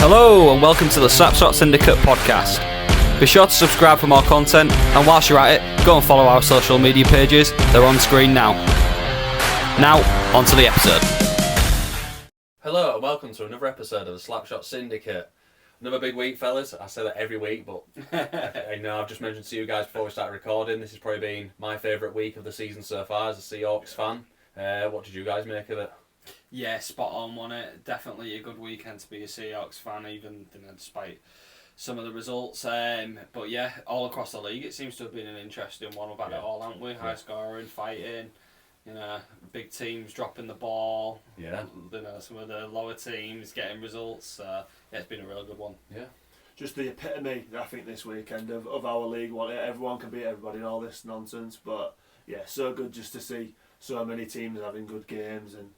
Hello and welcome to the Slapshot Syndicate podcast. Be sure to subscribe for more content, and whilst you're at it, go and follow our social media pages. They're on screen now. Now, on to the episode. Hello and welcome to another episode of the Slapshot Syndicate. Another big week, fellas. I say that every week, but I know I've just mentioned to you guys before we started recording, this has probably been my favourite week of the season so far as a Seahawks fan. What did you guys make of it? Yeah, spot on it. Definitely a good weekend to be a Seahawks fan, even despite some of the results. But yeah, all across the league, it seems to have been an interesting one. We've had it all, haven't we? High scoring, fighting, big teams dropping the ball. Yeah. Some of the lower teams getting results. Yeah, it's been a really good one. Yeah. Just the epitome, I think, this weekend of our league. Everyone can beat everybody and all this nonsense. But yeah, so good just to see so many teams having good games, and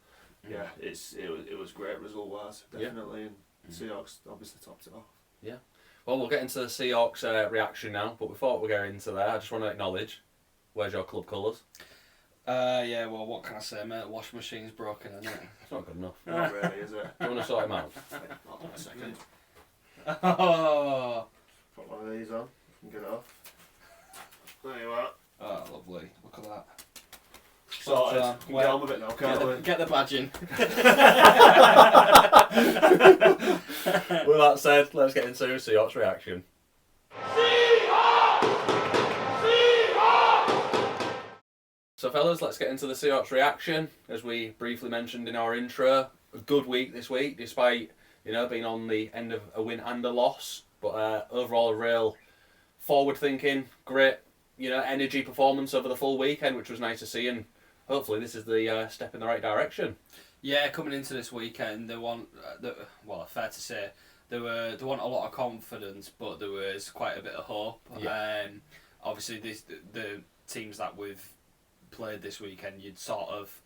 yeah, it was great result wise, definitely, and Seahawks obviously topped it off. Yeah. Well, we'll get into the Seahawks reaction now, but before we go into there, I just want to acknowledge, where's your club colours? Yeah, well, what can I say, mate? The washing machine's broken, isn't it? It's not good enough. Not really, is it? Do you want to sort him out? Hold on a second. Oh, Put one of these on, and get it off. There you are. oh, lovely. Look at that. Sorted. Well, Get on with it now, can't we? Get the badge in. With that said, let's get into Seahawks reaction. So fellas, let's get into the Seahawks reaction. As we briefly mentioned in our intro, a good week this week, despite being on the end of a win and a loss. But overall, a real forward-thinking, great energy performance over the full weekend, which was nice to see, and hopefully this is the step in the right direction. Yeah, coming into this weekend, they want, fair to say, they want a lot of confidence, but there was quite a bit of hope. Yeah. Obviously, the teams that we've played this weekend, you'd sort of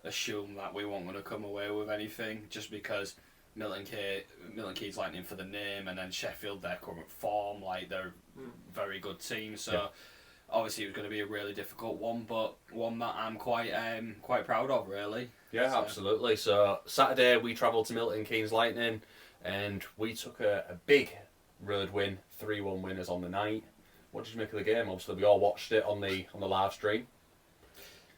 assume that we weren't going to come away with anything, just because Milton Keynes Lightning for the name, and then Sheffield, their current form, they're a very good team. So. Yeah. Obviously, it was going to be a really difficult one, but one that I'm quite proud of, really. Yeah, so. Absolutely. So Saturday we travelled to Milton Keynes Lightning, and we took a big road win, 3-1 winners on the night. What did you make of the game? Obviously, we all watched it on the live stream.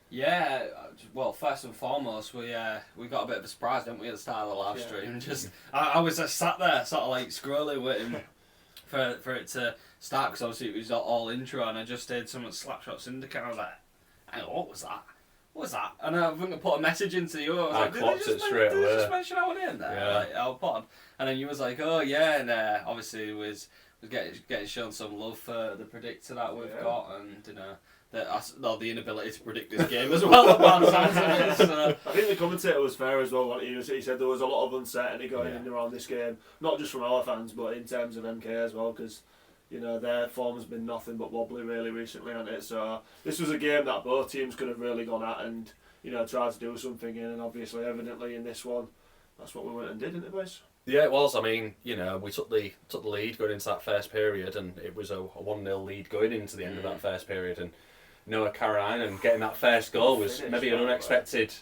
Yeah, well, first and foremost, we got a bit of a surprise, didn't we, at the start of the live stream? I was just sat there, sort of scrolling, waiting for it to start, because obviously it was all intro, and I just did some Slapshot Syndicate, and I was like, hang on, what was that? What was that? And I think I put a message into you. I was like, clocked it straight away. Did they just mention our name there? Yeah. Our pod. And then you was like, oh yeah, and obviously was getting shown some love for the predictor that we've got, and the inability to predict this game as well. I think the commentator was fair as well. He said there was a lot of uncertainty going in around this game, not just from our fans, but in terms of MK as well, because their form has been nothing but wobbly really recently, hasn't it? So this was a game that both teams could have really gone at and tried to do something in, and obviously, evidently, in this one, that's what we went and did, didn't it, boys? Yeah, it was. I mean, we took the lead going into that first period, and it was a 1-0 lead going into the end of that first period, and Noah Carolina getting that first goal was maybe an unexpected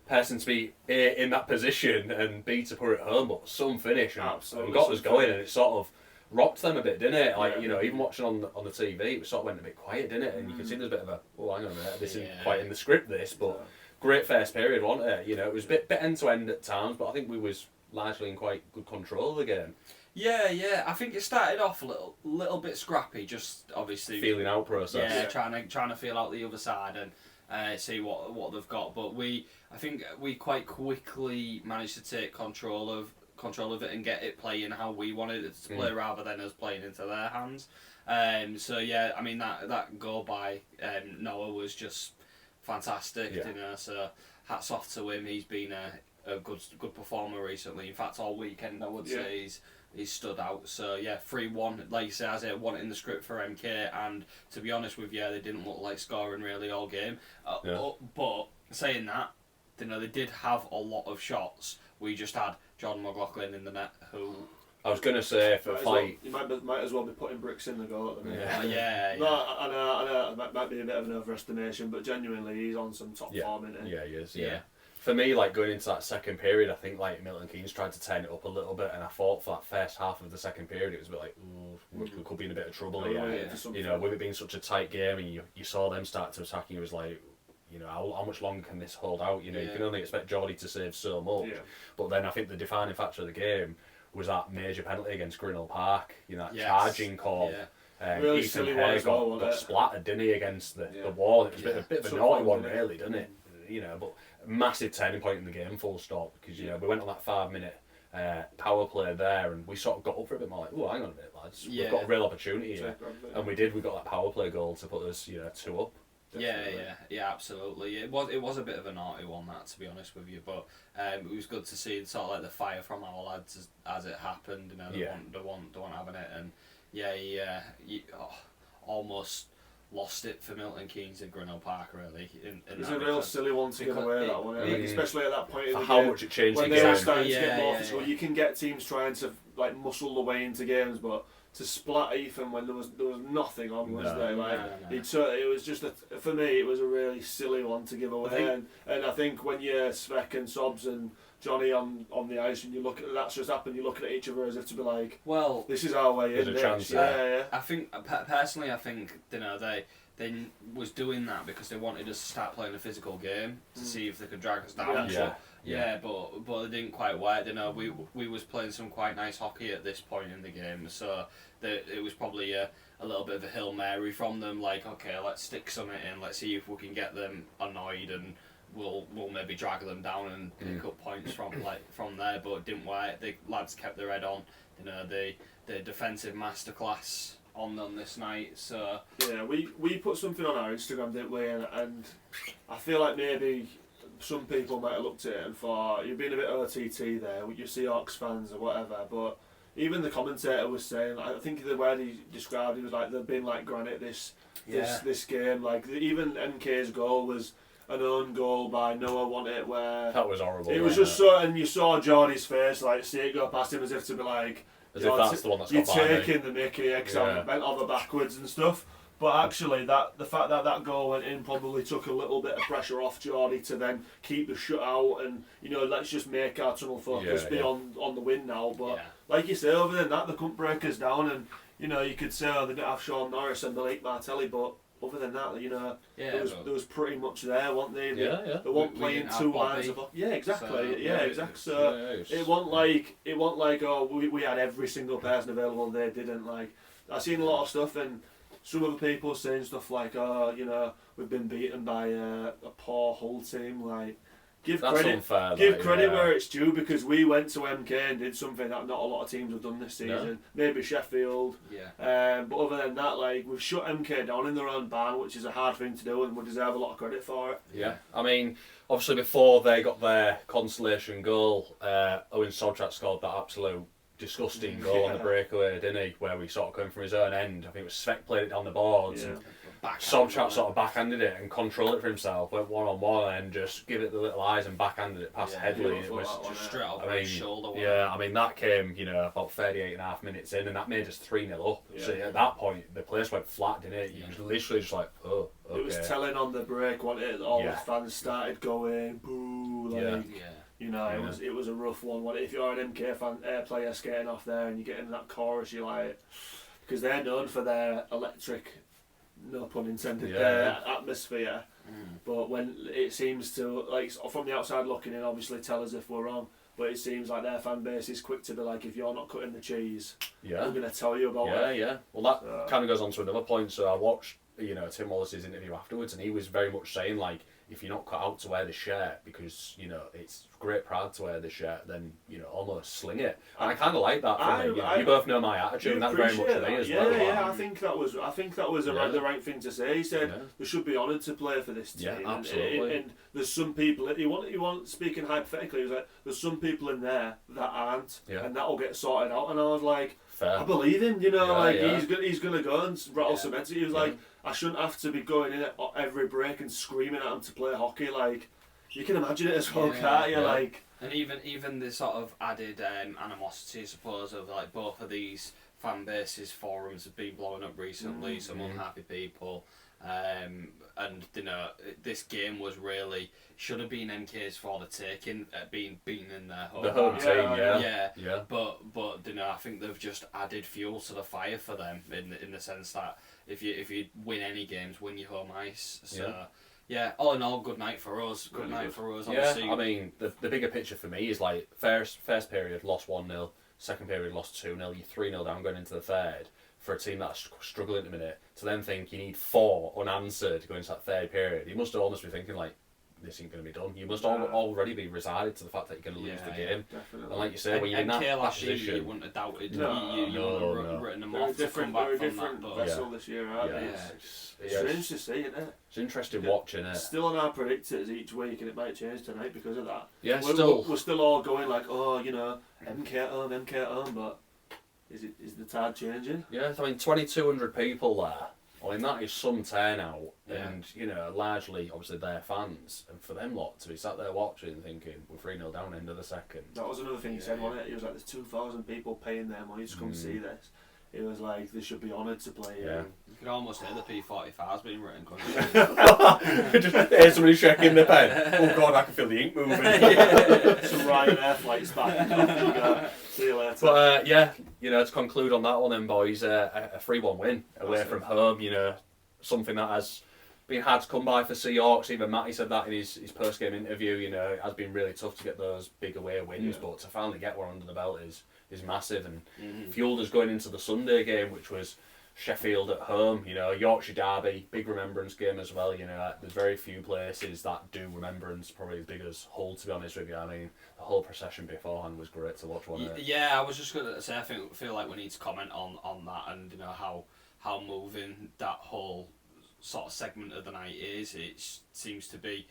person to be A, in that position, and B, to put it home, but some finish and got us going, and it sort of rocked them a bit, didn't it? Even watching on the TV, it sort of went a bit quiet, didn't it? And you can see there's a bit of hang on a minute, this isn't quite in the script, but great first period, wasn't it? It was a bit end-to-end at times, but I think we was largely in quite good control of the game. Yeah. I think it started off a little bit scrappy, just obviously feeling out process. Yeah, trying to feel out the other side and see what they've got. But I think we quite quickly managed to take control of it and get it playing how we wanted it to play, rather than us playing into their hands. So yeah, I mean that goal by Noah was just fantastic. So hats off to him. He's been a good performer recently. In fact, all weekend I would say he's stood out. So yeah, 3-1, like you say, as it wasn't in the script for MK, and to be honest with you, they didn't look like scoring really all game. But saying that, they did have a lot of shots. We just had John McLaughlin in the net, who I was going to say for fight. You might as well be putting bricks in the goal at the minute. Yeah. No, I know it might be a bit of an overestimation, but genuinely he's on some top form, isn't he? Yeah, he is. Yeah. For me, like going into that second period, I think like Milton Keynes tried to turn it up a little bit, and I thought for that first half of the second period, it was a bit like, ooh, we could be in a bit of trouble here. You know, with it being such a tight game, and you saw them start to attack, and you was like, you know, how much longer can this hold out? You know, you can only expect Geordie to save so much. Yeah. But then I think the defining factor of the game was that major penalty against Grinnell Park. You know, that charging call. Yeah. Really Ethan silly Hare one got splattered, didn't he, against the wall? It was a bit of a naughty one, really, didn't it? You know, but massive turning point in the game, full stop. Because you know we went on that 5-minute power play there, and we sort of got up for a bit more like, oh, hang on a minute, lads, we've got a real opportunity here, and we did. We got that power play goal to put us, 2 up. Definitely. Yeah, absolutely. It was a bit of a naughty one, that, to be honest with you, but it was good to see sort of like the fire from our lads as it happened. You know, they weren't having it, and he almost lost it for Milton Keynes in Grinnell Park, really. It's a real silly one to give away, that one. Especially at that point in the game. How much it changed when the they game. were starting to get more physical. You can get teams trying to like muscle the way into games, but to splat Ethan when there was nothing on, was there? Like it was just for me, it was a really silly one to give away. And I think when you're Svek and Sobs and Johnny on the ice, and you look at that's just happened, you're looking at each other as if to be like, well, this is our way in. A chance, I think personally, they was doing that because they wanted us to start playing a physical game to see if they could drag us down. But it didn't quite work. We was playing some quite nice hockey at this point in the game, so it was probably a little bit of a Hail Mary from them. Like, okay, let's stick something in. Let's see if we can get them annoyed, and we'll maybe drag them down and pick up points from there. But it didn't work. The lads kept their head on. You know, the defensive masterclass on them this night. So yeah, we put something on our Instagram, didn't we? And I feel like maybe some people might have looked at it and thought, you're being a bit OTT there with your Seahawks fans or whatever, but even the commentator was saying, I think the word he described, he was like, they've been like granite this game. Like, even MK's goal was an own goal by Noah, wasn't it? Where that was horrible. It was just so, and you saw Geordie's face, like, see it go past him as if to be like, as if that's the one that's you're taking the mickey, bent over backwards and stuff. But actually, the fact that goal went in probably took a little bit of pressure off Geordie to then keep the shutout and, let's just make our tunnel focus be on the win now. But like you say, other than that, they couldn't break us down. And, you could say, they didn't have Sean Norris and Malik Martelli, but other than that, there was pretty much there, weren't they? They weren't playing two lines of... Yeah, exactly. So it wasn't like, oh, we had every single person available, they didn't. Like, I've seen a lot of stuff, and some other people saying stuff like, oh, we've been beaten by a poor Hull team. Like, give credit where it's due, because we went to MK and did something that not a lot of teams have done this season. No. Maybe Sheffield. But other than that, like, we've shut MK down in their own barn, which is a hard thing to do, and we deserve a lot of credit for it. Yeah, I mean, obviously before they got their consolation goal, Owen Sobchak scored that absolute disgusting goal on the breakaway, didn't he? Where we sort of came from his own end. I think it was Svek played it down the boards, and Sobchak sort of backhanded it and controlled it for himself, went one-on-one and just give it the little eyes and backhanded it past Headley. It was just straight over his shoulder. I mean, that came, about 38.5 minutes in, and that made us 3-0 up. Yeah. So at that point, the place went flat, didn't it? You was literally just like, oh, okay. It was telling on the break, wasn't it? All the fans started going, boo, like... It was a rough one. If you're an MK fan, player skating off there and you get into that chorus, you're like, because they're known for their electric, no pun intended, atmosphere. But when it seems to, like, from the outside looking in, obviously tell us if we're wrong, but it seems like their fan base is quick to be like, if you're not cutting the cheese, I'm going to tell you about it. Yeah. Well, that kind of goes on to another point. So I watched, Tim Wallace's interview afterwards, and he was very much saying, like, if you're not cut out to wear the shirt because it's great pride to wear the shirt, then almost sling it. And I kind of like that from me. You both know my attitude, and that's very much me as well. Yeah, I think that was the right thing to say. He said they should be honoured to play for this team. Yeah, absolutely. And there's some people. He want speaking hypothetically. He was like, there's some people in there that aren't, and that'll get sorted out. And I was like, fair. I believe him. He's gonna go and rattle cement. He was like, I shouldn't have to be going in at every break and screaming at him to play hockey. Like, you can imagine it as well, can't you? Like, and even the sort of added animosity, I suppose, of like both of these fan bases, forums have been blowing up recently. Some unhappy people, And this game was really should have been MK's for the taking, being in their home. The home team, yeah. But I think they've just added fuel to the fire for them in the sense that if you win any games, win your home ice. So yeah, all in all, good night for us. Good night for us. Obviously. Yeah, I mean the bigger picture for me is like first period lost 1-0, second period lost 2-0, you're 3-0 down going into the third. For a team that's struggling at the minute, to then think you need 4 unanswered going into that third period, you must almost be thinking like, this ain't going to be done. You must already be resigned to the fact that you're going to lose the game. Definitely. And like you say, when you're in that position, you wouldn't have doubted. You no. wouldn't have written them off to come They're back a from that. different vessel this year, aren't they? It's strange to see, isn't it? It's interesting watching it. Still on our predictors each week, and it might change tonight because of that. Yeah, we're still all going like, MK at home, but is the tide changing? Yeah, I mean, 2,200 people there. I mean, that is some turnout, and largely, obviously, their fans, and for them lot to be sat there watching, thinking we're 3-0 down end of the second. That was another thing he said, wasn't it? He was like, "There's 2,000 people paying their money to come see this." It was like they should be honoured to play. Yeah. You could almost hear the P45s being written. Just hear somebody shaking the pen. Oh God, I can feel the ink moving. Some Ryanair flights back. See you later. But to conclude on that one, then boys, a 3-1 win away from home. Something that has been hard to come by for Seahawks. Even Matty said that in his post-game interview. It has been really tough to get those big away wins, but to finally get one under the belt is massive and fueled us going into the Sunday game, which was Sheffield at home. Yorkshire Derby, big remembrance game as well. There's very few places that do remembrance probably as big as Hull, to be honest with you. I mean, the whole procession beforehand was great to watch, wasn't it? Yeah, I was just going to say, I feel like we need to comment on that and how moving that whole sort of segment of the night is. It seems to be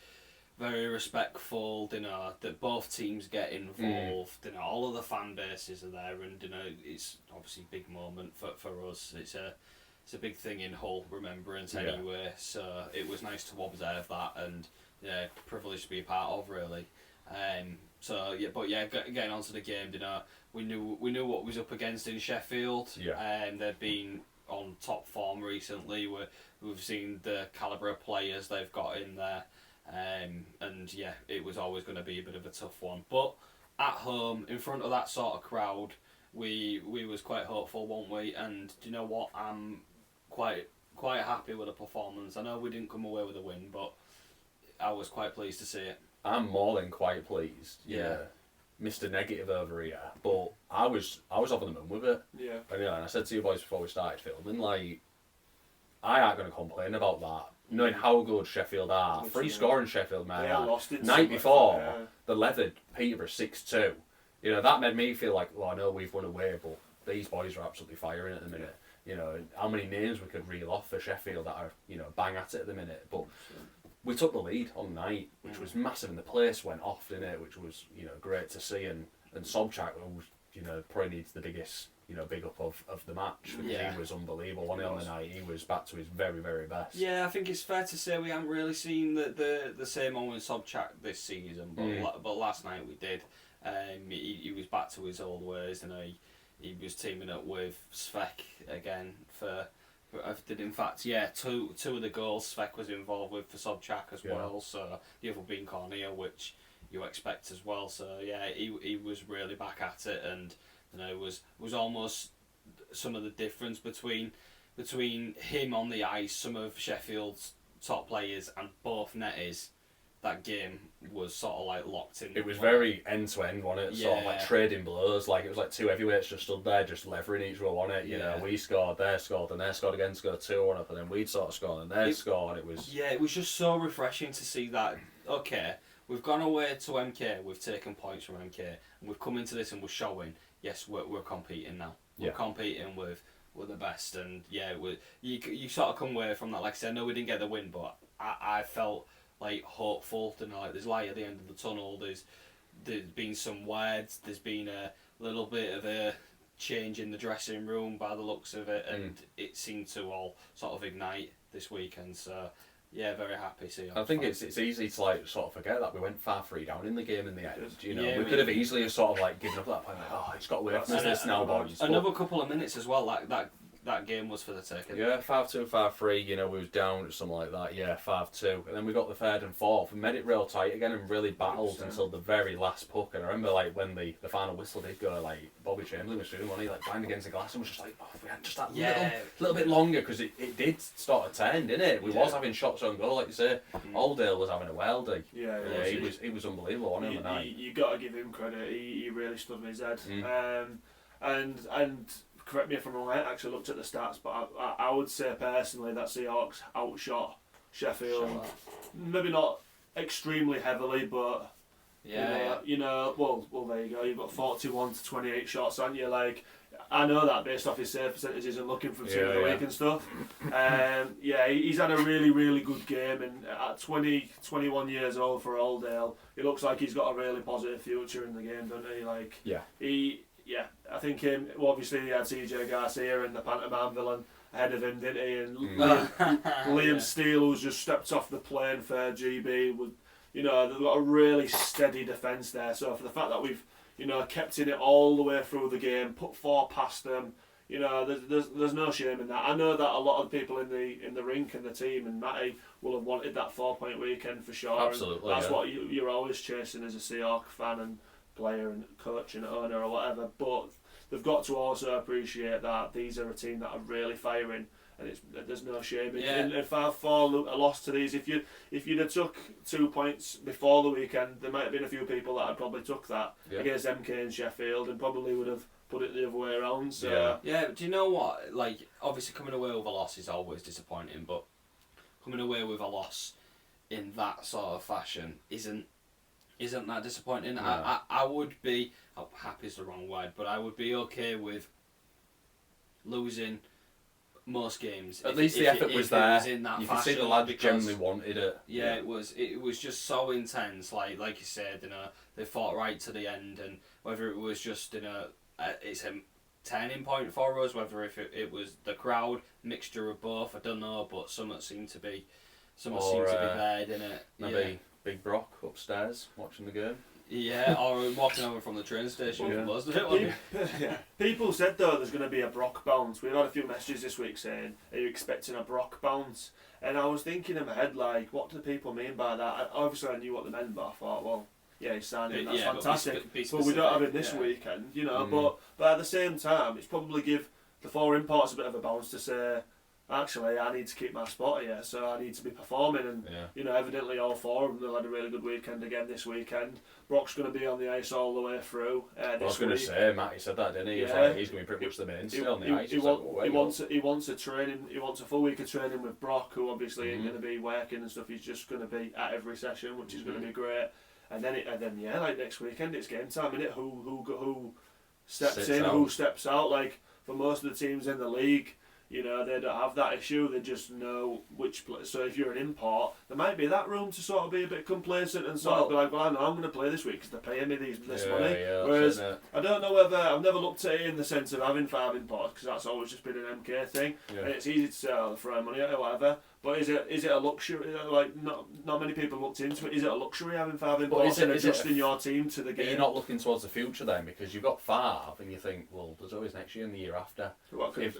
very respectful, that both teams get involved, all of the fan bases are there, and it's obviously a big moment for us. It's a big thing in Hull remembrance anyway, so it was nice to observe that and privileged to be a part of, really. Getting onto the game, we knew what was up against in Sheffield. They've been on top form recently. We've seen the calibre of players they've got in there. It was always going to be a bit of a tough one. But at home, in front of that sort of crowd, we was quite hopeful, weren't we? And do you know what? I'm quite happy with the performance. I know we didn't come away with a win, but I was quite pleased to see it. I'm more than quite pleased. Yeah. Mr. Negative over here, but I was over the moon with it. Yeah. And I said to you boys before we started filming, like, I ain't going to complain about that. Knowing how good Sheffield are, free scoring Sheffield, man. Night before, they leathered Peterborough 6-2. That made me feel like, well, I know we've won away, but these boys are absolutely firing at the minute. How many names we could reel off for Sheffield that are, bang at it at the minute. But we took the lead on the night, which was massive, and the place went off, didn't it? Which was, great to see. And Sobchak, probably needs the biggest, big up of the match. He was unbelievable. On the night, he was back to his very, very best. Yeah, I think it's fair to say we haven't really seen the same Owen Sobchak this season, but last night we did. He was back to his old ways, and he was teaming up with Svek again for. In fact, two of the goals Svek was involved with for Sobchak as well. So the other being Cornea, which you expect as well. So he was really back at it, and it was almost some of the difference between him on the ice, some of Sheffield's top players, and both netties. That game was sort of like locked in. It was very end to end, wasn't it? Sort of like trading blows. Like it was like two heavyweights just stood there, just levering each row on it. We scored, they scored, and they scored again to go 2-1 up, and then we'd sort of scored, and they scored. It was it was just so refreshing to see that. Okay, we've gone away to MK, we've taken points from MK, and we've come into this and we're showing. Yes, we're competing now. We're competing with the best, and you sort of come away from that. Like I said, I know we didn't get the win, but I felt like hopeful. Like there's light at the end of the tunnel. There's been some words. There's been a little bit of a change in the dressing room by the looks of it, and it seemed to all sort of ignite this weekend. So very happy. I think it's easy to like sort of forget that we went 5-3 down in the game in the end. We could have easily sort of like given up that point. Like, it's got away from us this now, boys. Another couple of minutes as well. Like that that game was for the taking. Yeah, 5-2, 5-3, you know, we was down or something like that, yeah, 5-2. And then we got the third and fourth and made it real tight again and really battled 100%. until the very last puck. And I remember, like, when the final whistle did go, like, Bobby Chamberlain was shooting one, he, like, banged against the glass and was just like, oh, if we had just that little bit longer, because it did start to turn, didn't it? We was having shots on goal, like you say. Alldale was having a worldie. Yeah, he was unbelievable on him tonight. You got to give him credit, he really stood on his head. And correct me if I'm wrong, I actually looked at the stats, but I would say personally that Seahawks outshot Sheffield. Maybe not extremely heavily, but you know, well, there you go. You've got 41 to 28 shots, haven't you? Like, I know that based off his save percentages and looking from team of the week and stuff. He's had a really, really good game, and at 21 years old for Alldale, it looks like he's got a really positive future in the game, doesn't he? Like, I think obviously he had CJ Garcia and the pantomime villain ahead of him, didn't he? And Liam Steele, who's just stepped off the plane for GB, would, you know, they've got a really steady defence there. So for the fact that we've, you know, kept in it all the way through the game, put 4 past them, you know, there's no shame in that. I know that a lot of people in the rink and the team and Matty will have wanted that 4-point weekend for sure. Absolutely, and that's what you're always chasing as a Seahawks fan and player and coach and owner or whatever. But they've got to also appreciate that these are a team that are really firing, and there's no shame in 5-4 a loss to these. If you'd have took 2 points before the weekend, there might have been a few people that had probably took that against MK and Sheffield and probably would have put it the other way around. So but do you know what? Like, obviously coming away with a loss is always disappointing, but coming away with a loss in that sort of fashion isn't that disappointing. No. I would be, happy is the wrong word, but I would be okay with losing most games. At least the effort was there. You can see the lads genuinely wanted it. Yeah, it was just so intense. Like you said, you know, they fought right to the end, and whether it was just, you know, it's a turning point for us, whether it was the crowd, mixture of both, I don't know, but something seemed to be there, didn't it? Maybe Big Brock upstairs watching the game. Yeah, or walking over from the train station with us. People said though there's going to be a Brock bounce. We've had a few messages this week saying, are you expecting a Brock bounce? And I was thinking in my head, like, what do people mean by that? Obviously I knew what they meant, but I thought, well, yeah, he's signing, that's fantastic. But we don't have it this weekend, you know. But at the same time, it's probably give the 4 imports a bit of a bounce to say, actually, I need to keep my spot here, so I need to be performing. And you know, evidently all 4 of them, they'll had a really good weekend again this weekend. Brock's going to be on the ice all the way through. I was going to say, Matt, he said that, didn't he? He's like, he's going to be pretty much the mainstay on the ice. He wants a full week of training with Brock, who obviously ain't going to be working and stuff. He's just going to be at every session, which is going to be great. And then like next weekend, it's game time, innit? Who steps in, who steps out? Like for most of the teams in the league, you know, they don't have that issue. They just know which place. So if you're an import, there might be that room to sort of be a bit complacent and sort of be like, well, I know I'm going to play this week because they're paying me this money. Whereas I don't know whether, I've never looked at it in the sense of having 5 imports because that's always just been an MK thing. And it's easy to say, oh, they're throwing money at it or whatever. But is it a luxury? Like not many people looked into it. Is it a luxury having 5 imports and adjusting your team to the game? You're not looking towards the future then, because you've got 5 and you think, well, there's always next year and the year after.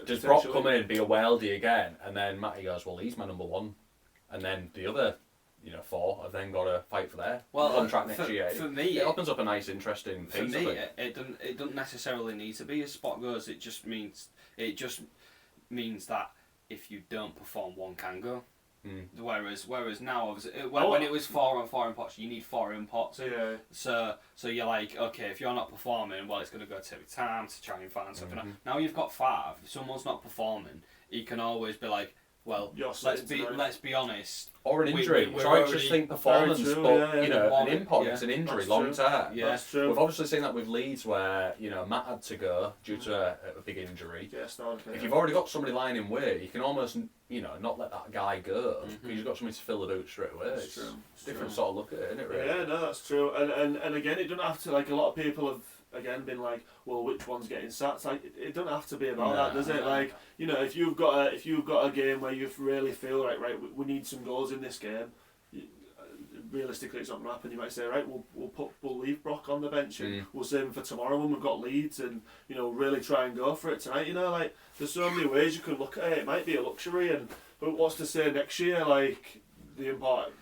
Does Brock come in and be a weldy again, and then Matty goes, well, he's my number 1, and then the other, you know, 4 have then got to fight for their contract next year. For me, it opens up a nice, interesting thing. For me, it doesn't necessarily need to be as spot goes. It just means that if you don't perform, one can go. Whereas now, when it was 4 and 4 imports, you need 4 imports. Yeah. So you're like, okay, if you're not performing, well, it's going to go take time to try and find something. Now you've got 5. If someone's not performing, you can always be like, well, let's be honest. Or an injury. I just think performance, but you know, an import is an injury long term. Yeah, that's true. We've obviously seen that with Leeds, where you know Matt had to go due to a big injury. If you've already got somebody lying in wait, you can almost not let that guy go because you've got somebody to fill the boot straight away. That's true. It's a different sort of look at it, isn't it? Really? Yeah, no, that's true. And again, it doesn't have to. Like a lot of people have again been like, well, which one's getting sacked? Like it don't have to be about that, does it? Like, you know, if you've got a game where you really feel right, we need some goals in this game. realistically it's not going to happen. You might say, right, we'll leave Brock on the bench and we'll save him for tomorrow when we've got Leeds, and really try and go for it tonight. Like there's so many ways you could look at it. It might be a luxury, but what's to say next year, like the import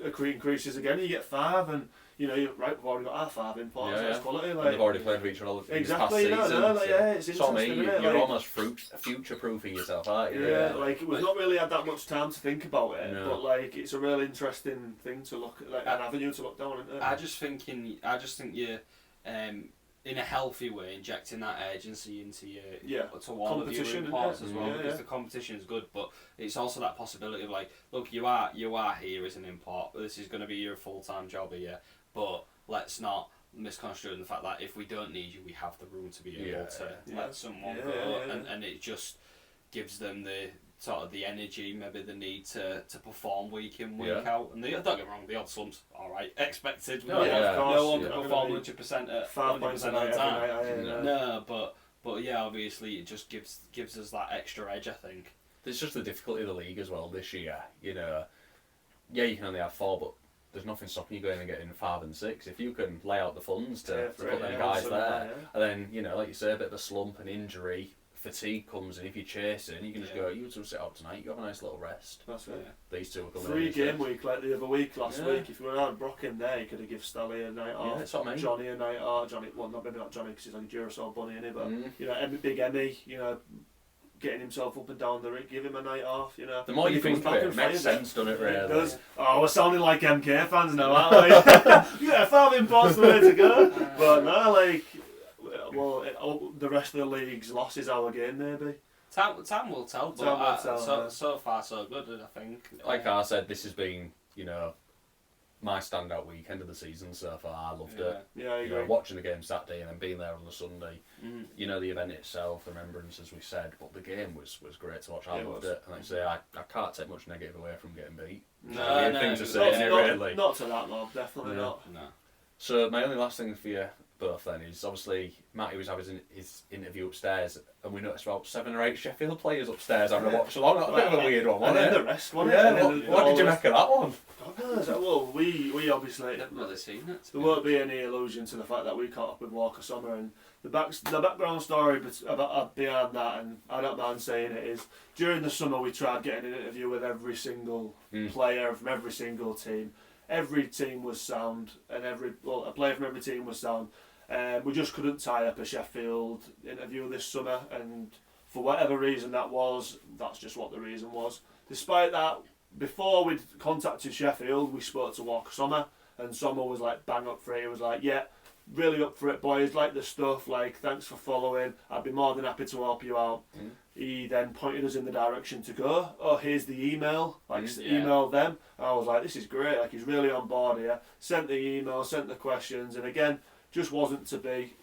increases again, you get 5 and. We've already got our 5 imports, that's quality. Like, they've already played with each other exactly, in this past season. It's interesting, you're almost future-proofing yourself, aren't you? We've not really had that much time to think about it, but it's a really interesting thing to look at, an avenue to look down, isn't it? I just think you're, in a healthy way, injecting that urgency into to all of your imports as well, because the competition is good, but it's also that possibility of look, you are here as an import, this is going to be your full-time job here, but let's not misconstrue the fact that if we don't need you, we have the room to be able to let someone go, and it just gives them the sort of the energy, maybe the need to perform week in, week out. And don't get me wrong, the odd slumps, alright, expected. No one can perform 100% at 100% of the time. No, but obviously it just gives us that extra edge, I think. There's just the difficulty of the league as well this year. You can only have 4, but there's nothing stopping you going and getting 5 and 6. If you can lay out the funds to put them guys there, and then, like you say, a bit of a slump, an injury, fatigue comes in, if you're chasing, you can just go, you two sit out tonight, you have a nice little rest. That's it. These two will come 3 game week like the other week last week. If you were out Brock in there, you could have given Stally a night off, that's what I mean. Johnny a night off, maybe not Johnny because he's like a Duracell bunny, innit? But Big Emmy, getting himself up and down the ring, give him a night off, The more you think of it, it makes sense, doesn't it, really? It does. Oh, we're sounding like MK fans now, aren't we? 5 imports the way to go. But no, the rest of the league's loss is our game, maybe. Time will tell, but so far so good, I think. Like I said, this has been, my standout weekend of the season so far. I loved it. Yeah, I agree. Watching the game Saturday and then being there on the Sunday. The event itself, the remembrance, as we said, but the game was great to watch. I loved it. And like I say, I can't take much negative away from getting beat. Thing to say, really. Not to that mob, definitely not. No. So my only last thing for you both then is obviously Matty was having his interview upstairs, and we noticed about 7 or 8 Sheffield players upstairs having a watch along. That was a bit of a weird one, wasn't it? And then the rest, wasn't it? What did you make of that one? Well, we obviously never really seen it. There won't be any allusion to the fact that we caught up with Walker Summer, and the background story behind that, and I don't mind saying it, is during the summer we tried getting an interview with every single player from every single team. Every team was sound, and a player from every team was sound. We just couldn't tie up a Sheffield interview this summer, and for whatever reason that's just what the reason was. Despite that, before we'd contacted Sheffield, we spoke to Walker Summer, and Summer was like bang up for it. He was like, yeah, really up for it, boys, like the stuff, thanks for following, I'd be more than happy to help you out. He then pointed us in the direction to go. Oh, here's the email, email them. And I was like, this is great, he's really on board here. Sent the email, sent the questions, and again, just wasn't to be.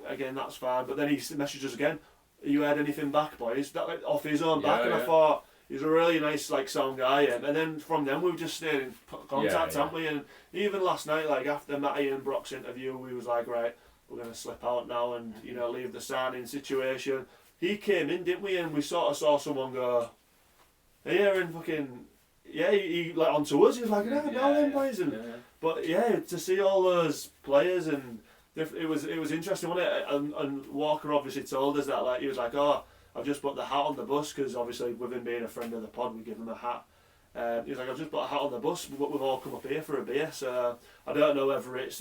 Again, that's fine, but then he messaged us again, you heard anything back, boys? That, off his own back, and I thought, he's a really nice, sound guy, and then from then we've just stayed in contact, haven't we? And even last night, after Matty and Brock's interview, we was like, right, we're going to slip out now and, leave the signing situation. He came in, didn't we? And we sort of saw someone go, here, and fucking, he onto us, he was like, no, them boys. But to see all those players, and it was interesting, wasn't it? And Walker obviously told us that, he was like, oh, I've just put the hat on the bus, because obviously with him being a friend of the pod, we give him a hat. He was like, I've just put a hat on the bus, but we've all come up here for a beer, so I don't know whether it's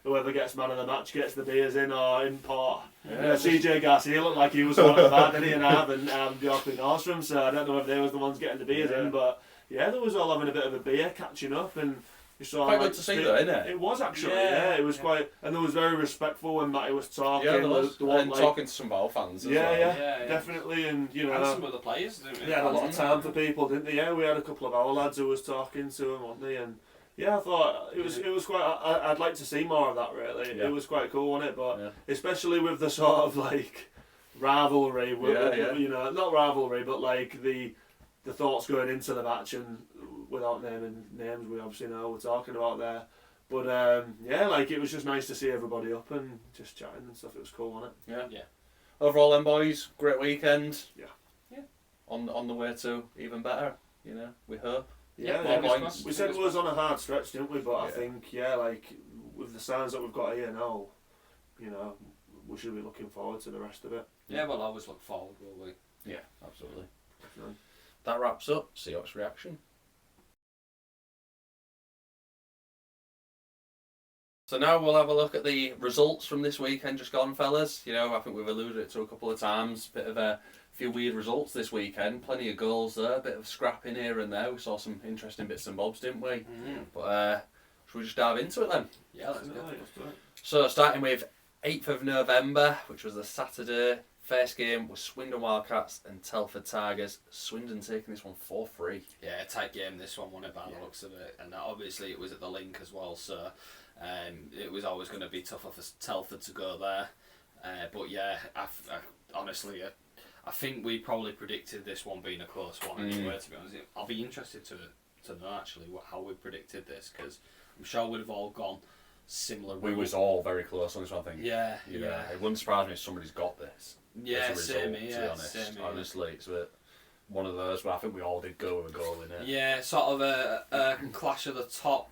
whoever gets man of the match gets the beers in, or import. CJ Garcia looked like he was one of that, didn't he? And Av and Bjorkley Nordstrom, so I don't know if they was the ones getting the beers in, but there was all having a bit of a beer, catching up, and you saw quite good to see though, isn't it? It was actually, it was quite, and it was very respectful when Matty was talking. Yeah, there was, and talking to some Val fans as well. Yeah, definitely, and and some of the players, didn't we? They had a lot of time for people, didn't they? Yeah, we had a couple of our lads who was talking to him, weren't they? And I thought it was quite. I'd like to see more of that. Really, it was quite cool, wasn't it? But especially with the sort of rivalry, not rivalry, but the thoughts going into the match, and without naming names, we obviously know we're talking about there. But it was just nice to see everybody up and just chatting and stuff. It was cool, wasn't it? Yeah. Overall, then, boys, great weekend. Yeah. On the way to even better. We hope. more points. We said it was on a hard stretch, didn't we? But I think, like, with the signs that we've got here now, you know, we should be looking forward to the rest of it. Yeah, we'll always look forward, will we? Yeah, absolutely. Definitely. That wraps up Seahawks reaction. So now we'll have a look at the results from this weekend just gone, fellas. You know, I think we've alluded it to a couple of times. Bit of a few weird results this weekend. Plenty of goals there. Bit of scrapping here and there. We saw some interesting bits and bobs, didn't we? Mm-hmm. But should we just dive into it then? Yeah, let's go. So starting with 8th of November, which was the Saturday. First game was Swindon Wildcats and Telford Tigers. Swindon taking this one 4-3. Yeah, tight game this one, wasn't it, by the looks of it. And obviously it was at the Link as well, so it was always going to be tougher for Telford to go there. But yeah, honestly, I think we probably predicted this one being a close one anyway, to be honest. I'll be interested to know actually how we predicted this, because I'm sure we'd have all gone similar. We was all very close on this one, I think. Yeah. It wouldn't surprise me if somebody's got this. Yeah, as a result, same. to be honest. Honestly, it's one of those where I think we all did go with a goal in it. Yeah, sort of a clash of the top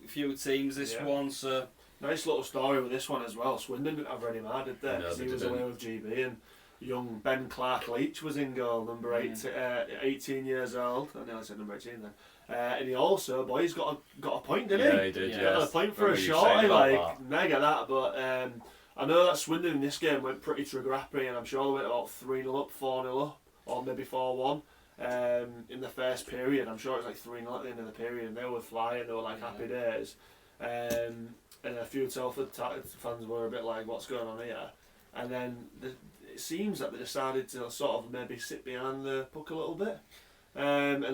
few teams this one. So nice little story with this one as well. Swindon didn't have Reddy Mar, did they? No, Because they he was didn't. away with GB, and young Ben Clark Leach was in goal, number 18 years old. I know I said number 18 then. And he also, boys, got a point, didn't he? Yeah, he did. Yeah. Got a point for a shot. Like, mega that. But I know that Swindon in this game went pretty trigger-happy, and I'm sure they went about 3-0 up, 4-0 up, or maybe 4-1 in the first period. I'm sure it was like 3-0 at the end of the period, and they were flying. They were like happy days. And a few Telford fans were a bit like, what's going on here? And then it seems that they decided to sort of maybe sit behind the puck a little bit. And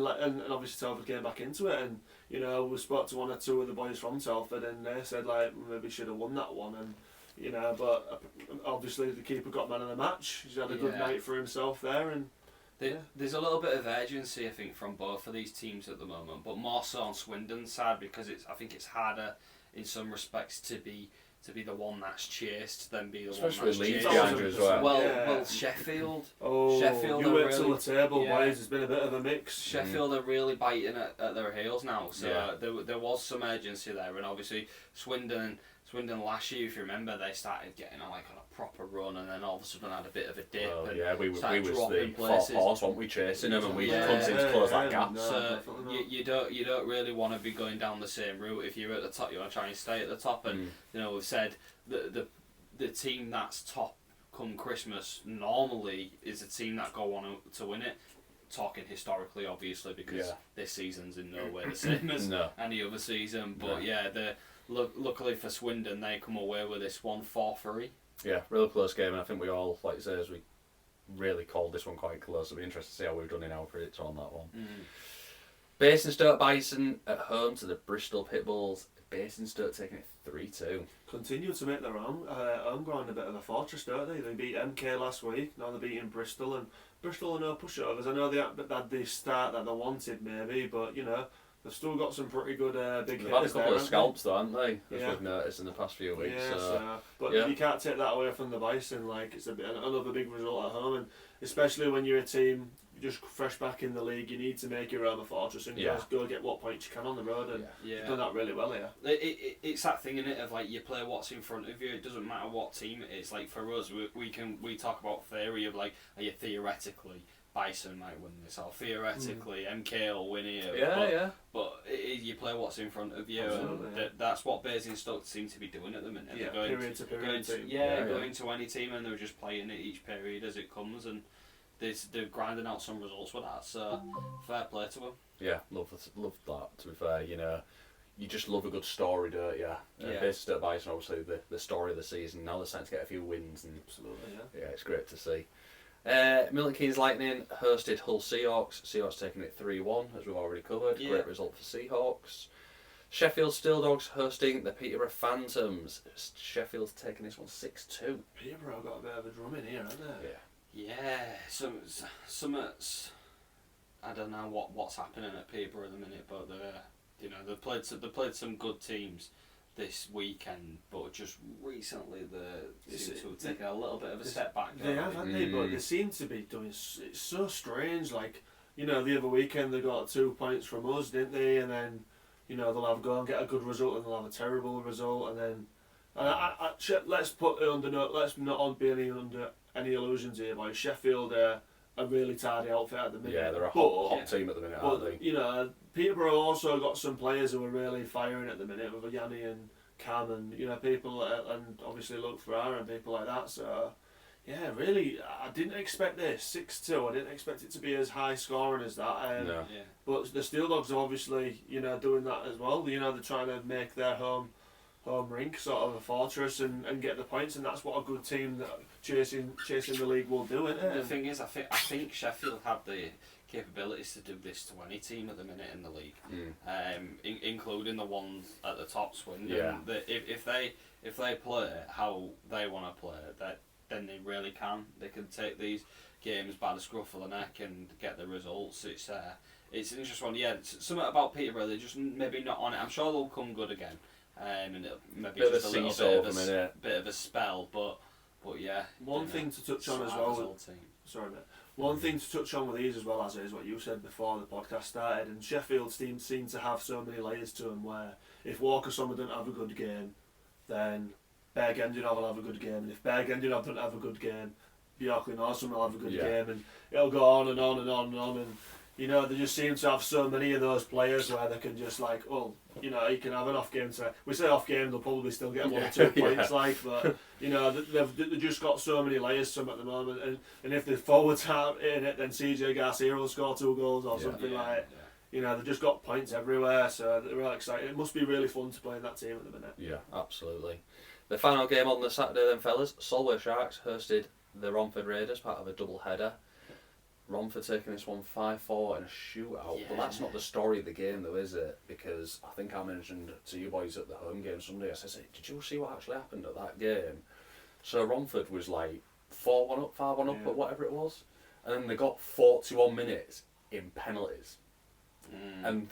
obviously Telford came back into it, and you know, we spoke to one or two of the boys from Telford, and they said like maybe should have won that one, and you know, but obviously the keeper got man of the match. He's had a good night for himself there, and there's a little bit of urgency I think from both of these teams at the moment, but more so on Swindon's side, because I think it's harder in some respects to be the one that's chased than be the Especially one that's Leeds chased. behind you as well. Well, Sheffield. oh, Sheffield you are wait till really- the table, yeah. boys. It's been a bit of a mix. Sheffield are really biting at their heels now, so there was some urgency there, and obviously Swindon last year, if you remember, they started getting on a proper run, and then all of a sudden had a bit of a dip. Well, and we was started the dropping fourth places. horse, weren't we, chasing them, and we Yeah. couldn't seem to close that gap. No, So definitely you don't really want to be going down the same route. If you're at the top, you want to try and stay at the top. And you know, we've said the team that's top come Christmas normally is a team that go on to win it. Talking historically, obviously, because this season's in no way the same as any other season. But luckily for Swindon, they come away with this one 4-3. Yeah, real close game, and I think we all, like you say, as we really called this one quite close. It'll be interesting to see how we've done in our predicts on that one. Basingstoke Bison at home to the Bristol Pitbulls. Basingstoke taking it 3-2. continue to make their home ground a bit of a fortress, don't they? They beat MK last week, now they're beating Bristol, and Bristol are no pushovers. I know they had the start that they wanted maybe, but you know, they've still got some pretty good big They've had a hitters couple there, of scalps though, haven't they? As Yeah. we've noticed in the past few weeks. But you can't take that away from the Bison. Like, it's another big result at home, and especially when you're a team just fresh back in the league, you need to make your home a fortress and just go get what points you can on the road, and you've done that really well here. It's that thing in it of like you play what's in front of you. It doesn't matter what team it is. Like for us, we talk about theory of like, are you theoretically Bison might win this, or theoretically MK will win here. But you play what's in front of you, and that's what Basingstoke seem to be doing at the minute. Yeah, they're period to period. going to any team, and they're just playing it each period as it comes, and they're grinding out some results with that. So fair play to them. Yeah, love that. To be fair, you know, you just love a good story, don't you? Basingstoke Bison, obviously the story of the season. Now they're starting to get a few wins, and it's great to see. Milton Keynes Lightning hosted Hull Seahawks. Seahawks taking it 3-1, as we've already covered. Great result for Seahawks. Sheffield Steel Dogs hosting the Peterborough Phantoms. Sheffield's taking this one 6-2. Peterborough got a bit of a drum in here, haven't they? Yeah, some I don't know what's happening at Peterborough at the minute, but they played some good teams this weekend, but just recently they seem to have taken a little bit of a step back. They have, haven't they? But they seem to be doing. It's so strange. Like you know, the other weekend they got 2 points from us, didn't they? And then, you know, they'll go and get a good result, and they'll have a terrible result, and then. And let's put it under let's not be under any illusions here, boys. Sheffield are a really tidy outfit at the minute. Yeah, they're a hot team at the minute, aren't they? You know, Peterborough also got some players who are really firing at the minute with Yanni and Cam, and you know, people, and obviously Luke Ferrara and people like that. So yeah, really, I didn't expect this 6-2. I didn't expect it to be as high scoring as that. No. Yeah. But the Steel Dogs are obviously, you know, doing that as well. You know, they're trying to make their home rink sort of a fortress and get the points, and that's what a good team that chasing the league will do, isn't it? The thing is, I think Sheffield have the capabilities to do this to any team at the minute in the league, including the ones at the top. Swindon. Yeah. If they play how they want to play, then they really can. They can take these games by the scruff of the neck and get the results. It's an interesting one. Yeah, something about Peterborough. They're just maybe not on it. I'm sure they'll come good again. And it'll maybe Bit just of a a little seesaw bit of a spell, but yeah. One thing to touch on as well. Sorry, mate. One thing to touch on with these as well, as is what you said before the podcast started, and Sheffield's team seem to have so many layers to them. Where if Walker Summer doesn't have a good game, then Berg Endinov will have a good game, and if Berg Endinov doesn't have a good game, Bjorklund Awesome will have a good game, and it'll go on and on and on and on. And you know, they just seem to have so many of those players where they can just like, oh, you know, you can have an off game. So we say off game, they'll probably still get 1 or 2 points, like, but you know, they've just got so many layers to them at the moment. And if the forwards aren't in it, then CJ Garcia will score 2 goals or something like. You know, they've just got points everywhere, so they're really excited. It must be really fun to play in that team at the minute. Yeah, absolutely. The final game on the Saturday then, fellas, Solway Sharks hosted the Romford Raiders, part of a double header. Romford taking this one 5-4 in a shootout, but that's not the story of the game though, is it? Because I think I mentioned to you boys at the home game Sunday, I said, did you see what actually happened at that game? So Romford was like 4-1 up, 5-1 up, or whatever it was, and then they got 41 minutes in penalties. And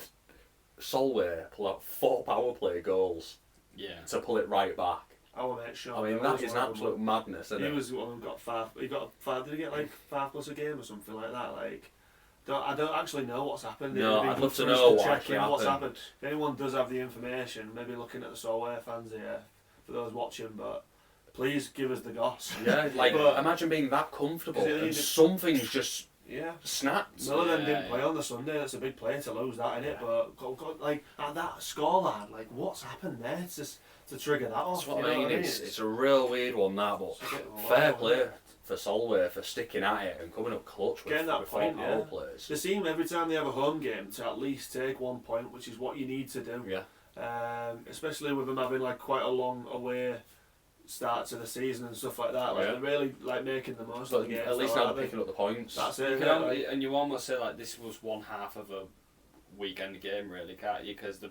Solway pulled out 4 power play goals to pull it right back. Our mate Sean. I mean, that is an absolute madness, isn't it? He was the one who got 5. He got 5. Did he get like 5+ a game or something like that? Like, I don't actually know what's happened. No, I'd love to know what actually what's happened. If anyone does have the information, maybe looking at the Solway fans here, for those watching, but please give us the goss. Yeah, like, imagine being that comfortable and something's just snapped. None of them didn't play on the Sunday. That's a big play to lose that, innit? But like at that scoreline, like what's happened there to trigger that off? That's what I mean. It's a real weird one, that, but fair play for Solway for sticking at it and coming up clutch with that point, power plays. They seem every time they have a home game to at least take 1 point, which is what you need to do. Yeah. Especially with them having like quite a long away start to the season and stuff like that. Like they're really like making the most of the games. At least now they're picking up the points. That's it. And you almost say like this was one half of a weekend game, really, can't you? Because they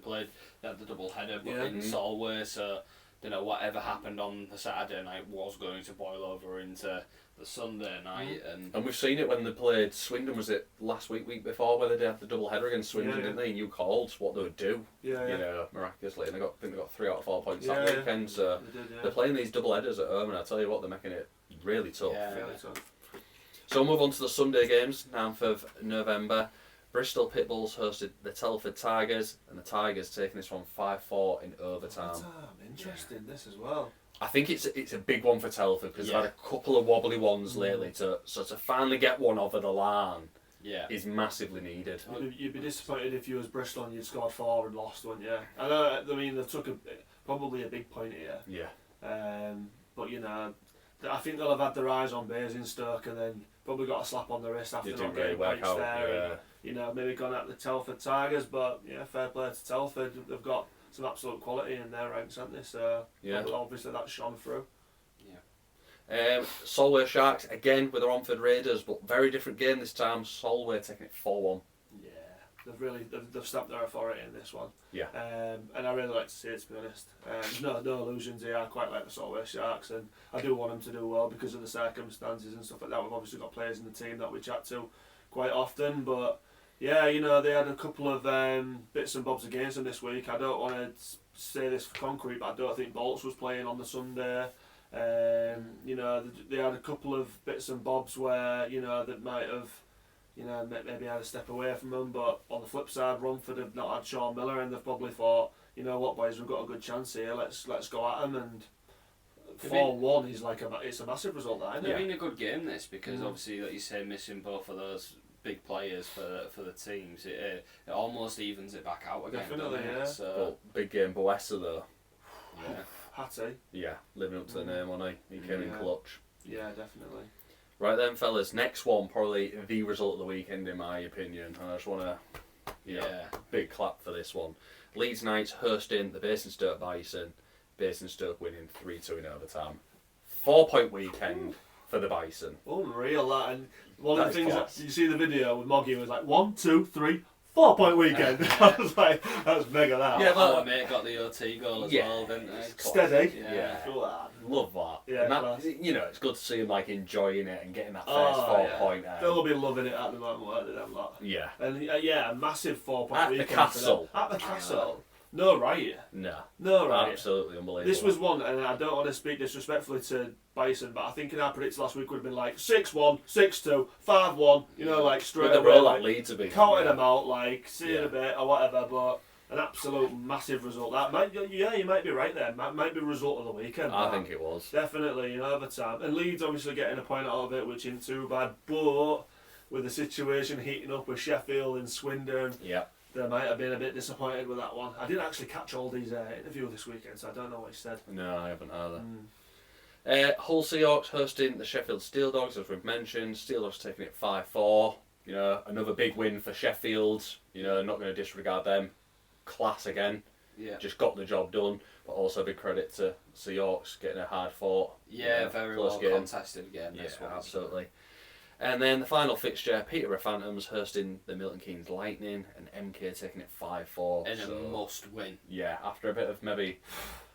had the double header in Solway, so you know whatever happened on the Saturday night was going to boil over into the Sunday night, and we've seen it when they played Swindon. Was it last week before, where they had the double header against Swindon, didn't they? And you called what they would do, you know, miraculously, and I think they got 3 out of 4 points that weekend. So they're playing these double headers at home, and I tell you what, they're making it really tough. Really tough. So we'll move on to the Sunday games, 9th of November. Bristol Pitbulls hosted the Telford Tigers, and the Tigers taking this one 5-4 in overtime. Interesting, this as well. I think it's a big one for Telford because they've had a couple of wobbly ones lately. To finally get one over the line is massively needed. You'd be disappointed if you was Bristol and you'd scored 4 and lost, wouldn't you? I mean, they took probably a big point here. Yeah. But you know, I think they'll have had their eyes on Basingstoke and then probably got a slap on the wrist after not getting points there. And, you know, maybe gone at the Telford Tigers, but fair play to Telford. They've got some absolute quality in their ranks, haven't they? So obviously that's shone through. Solway Sharks again with the Romford Raiders, but very different game this time. Solway taking it 4-1. Yeah, they've stamped their authority in this one. Yeah. And I really like to see it, to be honest. No illusions here. I quite like the Solway Sharks, and I do want them to do well because of the circumstances and stuff like that. We've obviously got players in the team that we chat to quite often, but yeah, you know, they had a couple of bits and bobs against them this week. I don't want to say this for concrete, but I don't think Bolts was playing on the Sunday. You know, they had a couple of bits and bobs where, you know, that might have you know, maybe had a step away from them. But on the flip side, Romford have not had Sean Miller, and they've probably thought, you know what, boys, we've got a good chance here. Let's go at them. And 4-1 is it's a massive result, that, isn't it? It's been a good game, this, because Mm. obviously, like you say, missing both of those big players for the teams, it almost evens it back out again. Definitely, doesn't it? yeah. So, Well, big game, Boessa though. yeah. Hattie. Yeah, living up to the name, wasn't he? He came in Yeah. clutch. Yeah, definitely. Right then, fellas. Next one, probably the result of the weekend, in my opinion. And I just want to, Yeah. big clap for this one. Leeds Knights hosting the Basingstoke Bison. Basingstoke winning 3-2 in overtime. 4-point weekend for the Bison. Unreal, that. And one That of the is things class. that you see the video with Moggy was like 1, 2, 3, 4-point weekend. I was like, that was mega. That. Yeah, but- Our mate got the OT goal as Yeah. well, didn't he? Steady. Yeah. Wow. Love that. Yeah, And that, class. you know, it's good to see him like enjoying it and getting that first Oh, 4-pointer. They'll be loving it at the moment, won't they, them lot? Yeah. And yeah, a massive 4-point At the weekend. Castle. For them. At the Castle. No riot. No. No riot. Absolutely unbelievable. This was one, and I don't want to speak disrespectfully to Bison, but I think in our predicts last week would have been like 6-1, 6-2, 5-1, you know, like straight with the away. role Like, that Leeds have been. counting them out, like, see in Yeah. a bit or whatever, but an absolute massive result. That might, yeah, you might be right there. Might be a result of the weekend. I that. think it was. Definitely, in overtime. And Leeds obviously getting a point out of it, which isn't too bad, but with the situation heating up with Sheffield and Swindon, Yeah. they might have been a bit disappointed with that one. I didn't actually catch all these interview this weekend, so I don't know what he said. No, I haven't either. Mm. Hull Seahawks hosting the Sheffield Steel Dogs, as we've mentioned. Steel Dogs taking it 5-4. You know, another big win for Sheffield. You know, not going to disregard them. Class again. Yeah. Just got the job done. But also big credit to Seahawks getting a hard fought. Yeah, very close well game. contested game. Yeah, This one, absolutely. And then the final fixture, Peterborough Phantoms hosting the Milton Keynes Lightning, and MK taking it 5-4. And so, a must win. yeah, after a bit of maybe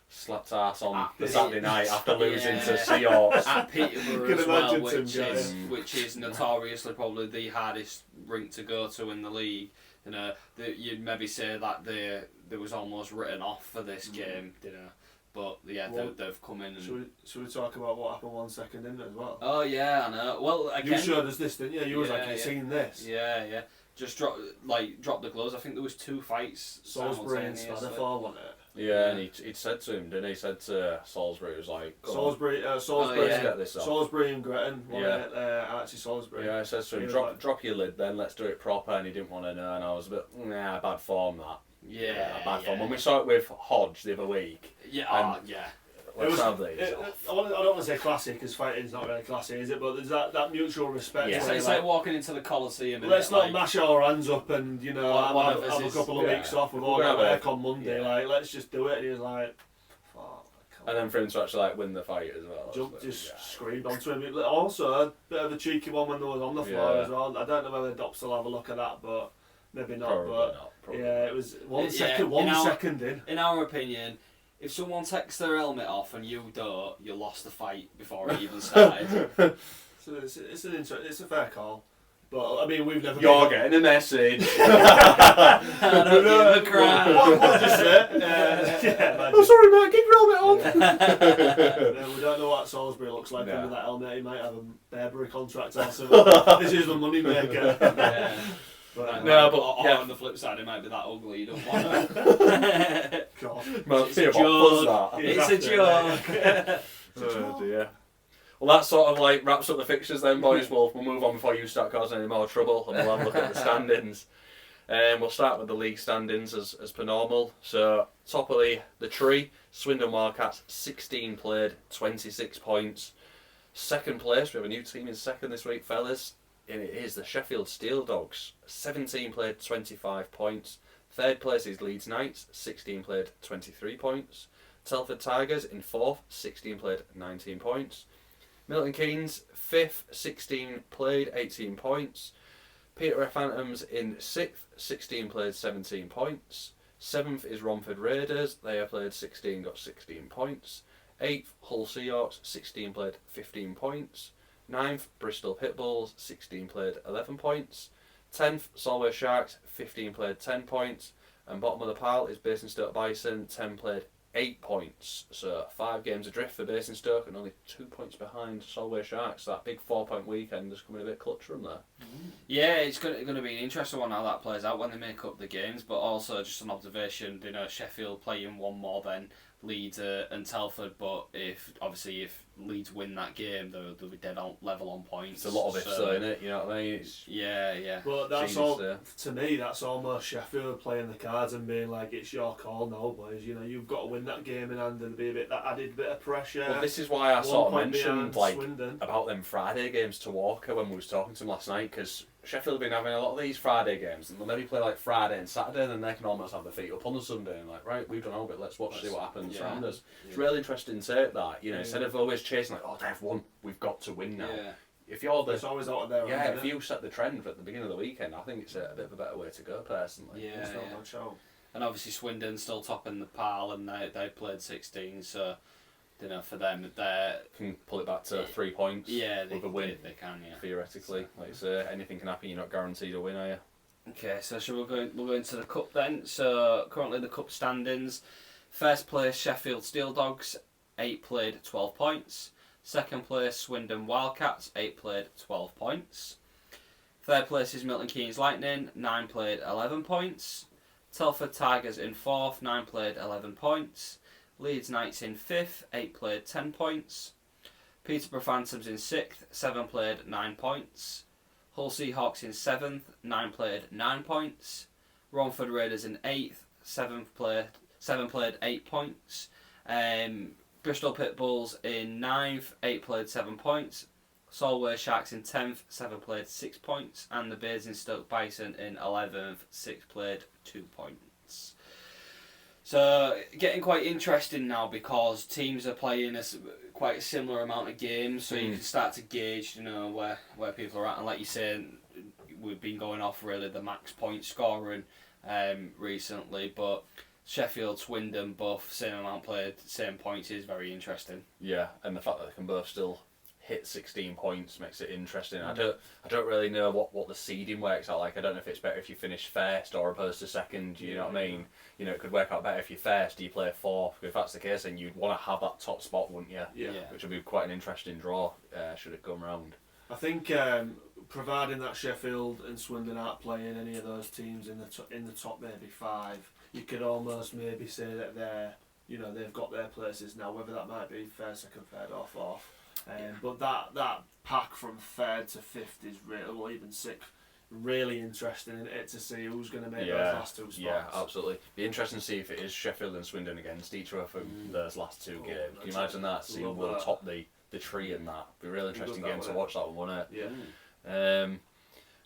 slapped arse on Ah, the Saturday night after losing yeah. to Seahawks. At Peterborough Can as well, imagine which Tim is going. which is notoriously probably the hardest rink to go to in the league. You know, you'd maybe say that there was almost written off for this game, you know. But yeah, Well, they've come in and. Should we talk about what happened 1 second in as well? Oh yeah, I know. Well, again. You showed us this, didn't you? You was like, Yeah, you've yeah. seen this. Yeah. Just drop the gloves. I think there was 2 fights. Salisbury and simultaneously. Spanifor, wasn't it? Yeah, and he'd said to him, didn't he? He said to Salisbury, he was like, "Come on, Salisbury, let's yeah. get this off." Salisbury and Gretton, wasn't Yeah. it? Archie Salisbury. Yeah, I said to He him, was drop, like- drop your lid then, let's do it proper, and he didn't want to know, and I was a bit, nah, bad form that. Bad form. When we saw it with Hodge the other week, Yeah. let's was- have these I off. don't want to say classy because fighting's not really classy, is it? But there's that mutual respect. Yeah. It's, where it's you're like walking into the Coliseum. and let's it, not like, mash our hands up and One of us have a is- couple of yeah. weeks off. We've We're all gonna got have a- work on Monday. yeah. Like, let's just do it. And he was like, "Fuck." And then for him to actually like win the fight as well. Jumped, but, just yeah. screamed onto him. Also, a bit of a cheeky one when they was on the floor Yeah. as well. I don't know whether Dops will have a look at that, but maybe not. Probably but not. Probably yeah, it was one Yeah, second. in One our- second in. In our opinion, if someone takes their helmet off and you don't, you lost the fight before it even started. So it's a fair call. But I mean, we've never. You're getting a message. I don't give a crap. What did you say? Yeah, Oh, imagine. sorry, mate, keep your helmet on. We don't know what Salisbury looks like No. under that helmet. He might have a Bearbury contract or something. This is the money maker. Yeah. But, No, but or yeah. on the flip side, it might be that ugly. You don't want it. God. Man, It's see a what was joke. that? It's a joke. Oh dear. Well, that sort of like wraps up the fixtures then, boys. We'll move on before you start causing any more trouble, and we'll have a look at the standings. We'll start with the league standings as per normal. So, top of the tree, Swindon Wildcats, 16 played, 26 points. Second place, we have a new team in second this week, fellas, and it is the Sheffield Steel Dogs, 17 played, 25 points. Third place is Leeds Knights, 16 played, 23 points. Telford Tigers in fourth, 16 played, 19 points. Milton Keynes, 5th, 16 played, 18 points. Peterborough Phantoms in 6th, 16 played, 17 points. 7th is Romford Raiders, they have played 16, got 16 points. 8th, Hull Seahawks, 16 played, 15 points. 9th, Bristol Pitbulls, 16 played, 11 points. 10th, Solway Sharks, 15 played, 10 points. And bottom of the pile is Basingstoke Bison, 10 played, 8 points, so 5 games adrift for Basingstoke and only 2 points behind Solway Sharks. That big 4-point weekend is coming a bit clutch from there. Yeah, it's going to be an interesting one how that plays out when they make up the games, but also just an observation, Sheffield playing one more than Leeds and Telford, but if Leeds win that game, they'll be dead on level on points. It's a lot of ifs, though, isn't it? You know what I mean? Yeah. But that's to me, that's almost Sheffield playing the cards and being like, it's your call now, boys. You've got to win that game in hand, and be that added bit of pressure. Well, this is why I sort of mentioned about them Friday games to Walker when we was talking to him last night, because Sheffield have been having a lot of these Friday games, and they'll maybe play like Friday and Saturday, and then they can almost have their feet up on the Sunday and like, right, we've done our bit, let's see what happens around us. It's really interesting to take that, instead of always chasing like, oh, they've won, we've got to win now. Yeah. If you're it's always out of there. Yeah, if you set the trend at the beginning of the weekend, I think it's a bit of a better way to go, personally. Yeah. And obviously Swindon's still topping the pile, and they played 16, so for them, they can pull it back to 3 points. Yeah, with a win. They can, yeah. Theoretically, like you say, anything can happen. You're not guaranteed a win, are you? Okay, so we'll go into the cup then. So currently the cup standings: first place Sheffield Steel Dogs, 8 played, 12 points. Second place Swindon Wildcats, 8 played, 12 points. Third place is Milton Keynes Lightning, 9 played, 11 points. Telford Tigers in 4th, 9 played, 11 points. Leeds Knights in 5th, 8 played, 10 points. Peterborough Phantoms in 6th, 7 played, 9 points. Hull Seahawks in 7th, 9 played, 9 points. Romford Raiders in 8th, 7 played, 8 points. Bristol Pitbulls in 9th, 8 played, 7 points. Solway Sharks in 10th, 7 played, 6 points. And the Basingstoke Bison in 11th, 6 played, 2 points. So, getting quite interesting now because teams are playing quite a similar amount of games, so you can start to gauge, where people are at. And like you say, we've been going off really the max point scoring recently, but Sheffield, Swindon, both same amount played, same points is very interesting. Yeah, and the fact that they can both still hit 16 points makes it interesting. I don't really know what the seeding works out like. I don't know if it's better if you finish first or opposed to second. You know what I mean? It could work out better if you're first. Do you play fourth? If that's the case, then you'd want to have that top spot, wouldn't you? Yeah. Which would be quite an interesting draw. Should it come round? I think providing that Sheffield and Swindon aren't playing any of those teams in the top maybe 5, you could almost maybe say that they've got their places now. Whether that might be first, second, third, or fourth. But that pack from 3rd to 5th is really, even 6th, really interesting to see who's going to make those last 2 spots. Yeah, absolutely. Be interesting to see if it is Sheffield and Swindon against each other for those last 2 games. Can you imagine that? See who will top the tree in that. Be a really interesting game to watch that one, wouldn't it?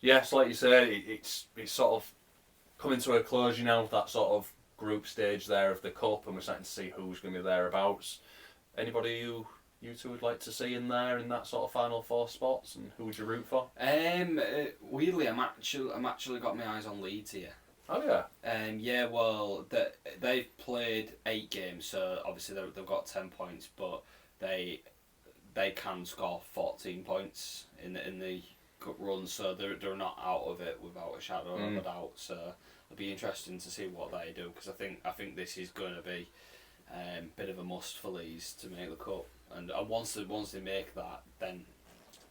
Yeah. So like you said, it's sort of coming to a close now, that sort of group stage there of the cup, and we're starting to see who's going to be thereabouts. Anybody you two would like to see in there in that sort of final 4 spots, and who would you root for? Weirdly, I'm actually got my eyes on Leeds here. Oh yeah. Well, they've played 8 games, so obviously they've got 10 points, but they can score 14 points in the cup run, so they're not out of it without a shadow of a doubt. So it'll be interesting to see what they do, because I think this is going to be a bit of a must for Leeds to make the cup. And once they make that, then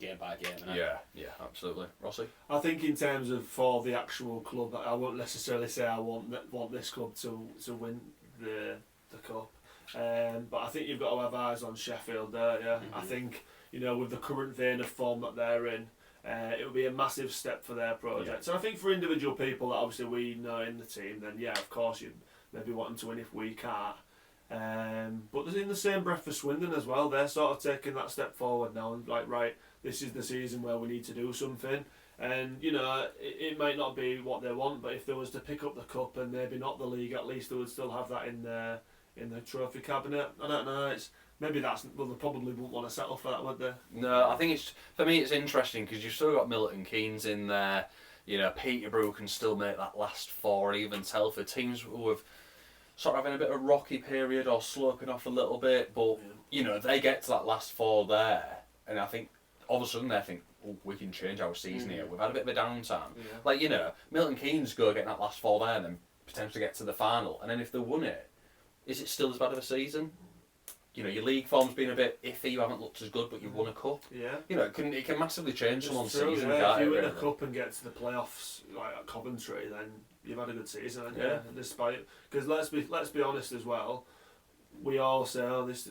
game by game. Yeah, absolutely. Rossy? I think in terms of for the actual club, I won't necessarily say I want this club to win the cup. But I think you've got to have eyes on Sheffield there. Yeah, I think with the current vein of form that they're in, it will be a massive step for their project. And I think for individual people that obviously we know in the team, then of course you maybe want them to win if we can't. But in the same breath for Swindon as well, they're sort of taking that step forward now and like, right, this is the season where we need to do something. And it might not be what they want, but if they was to pick up the cup and maybe not the league, at least they would still have that in the trophy cabinet. I don't know. They probably wouldn't want to settle for that, would they? No, I think for me it's interesting because you've still got Milton Keynes in there. Peterborough can still make that last 4, even Telford, teams who have sort of having a bit of a rocky period or sloping off a little bit, but they get to that last 4 there, and I think all of a sudden they think, oh, we can change our season here. We've had a bit of a downtime. Like Milton Keynes go get that last 4 there and then potentially get to the final, and then if they won it, is it still as bad of a season? You know, your league form's been a bit iffy. You haven't looked as good, but you've won a cup. Yeah. You know, it can massively change someone's True, season. yeah. If you win a really? cup and get to the playoffs like at Coventry, then you've had a good season. Haven't you? Yeah. And despite, because let's be honest as well, we all say this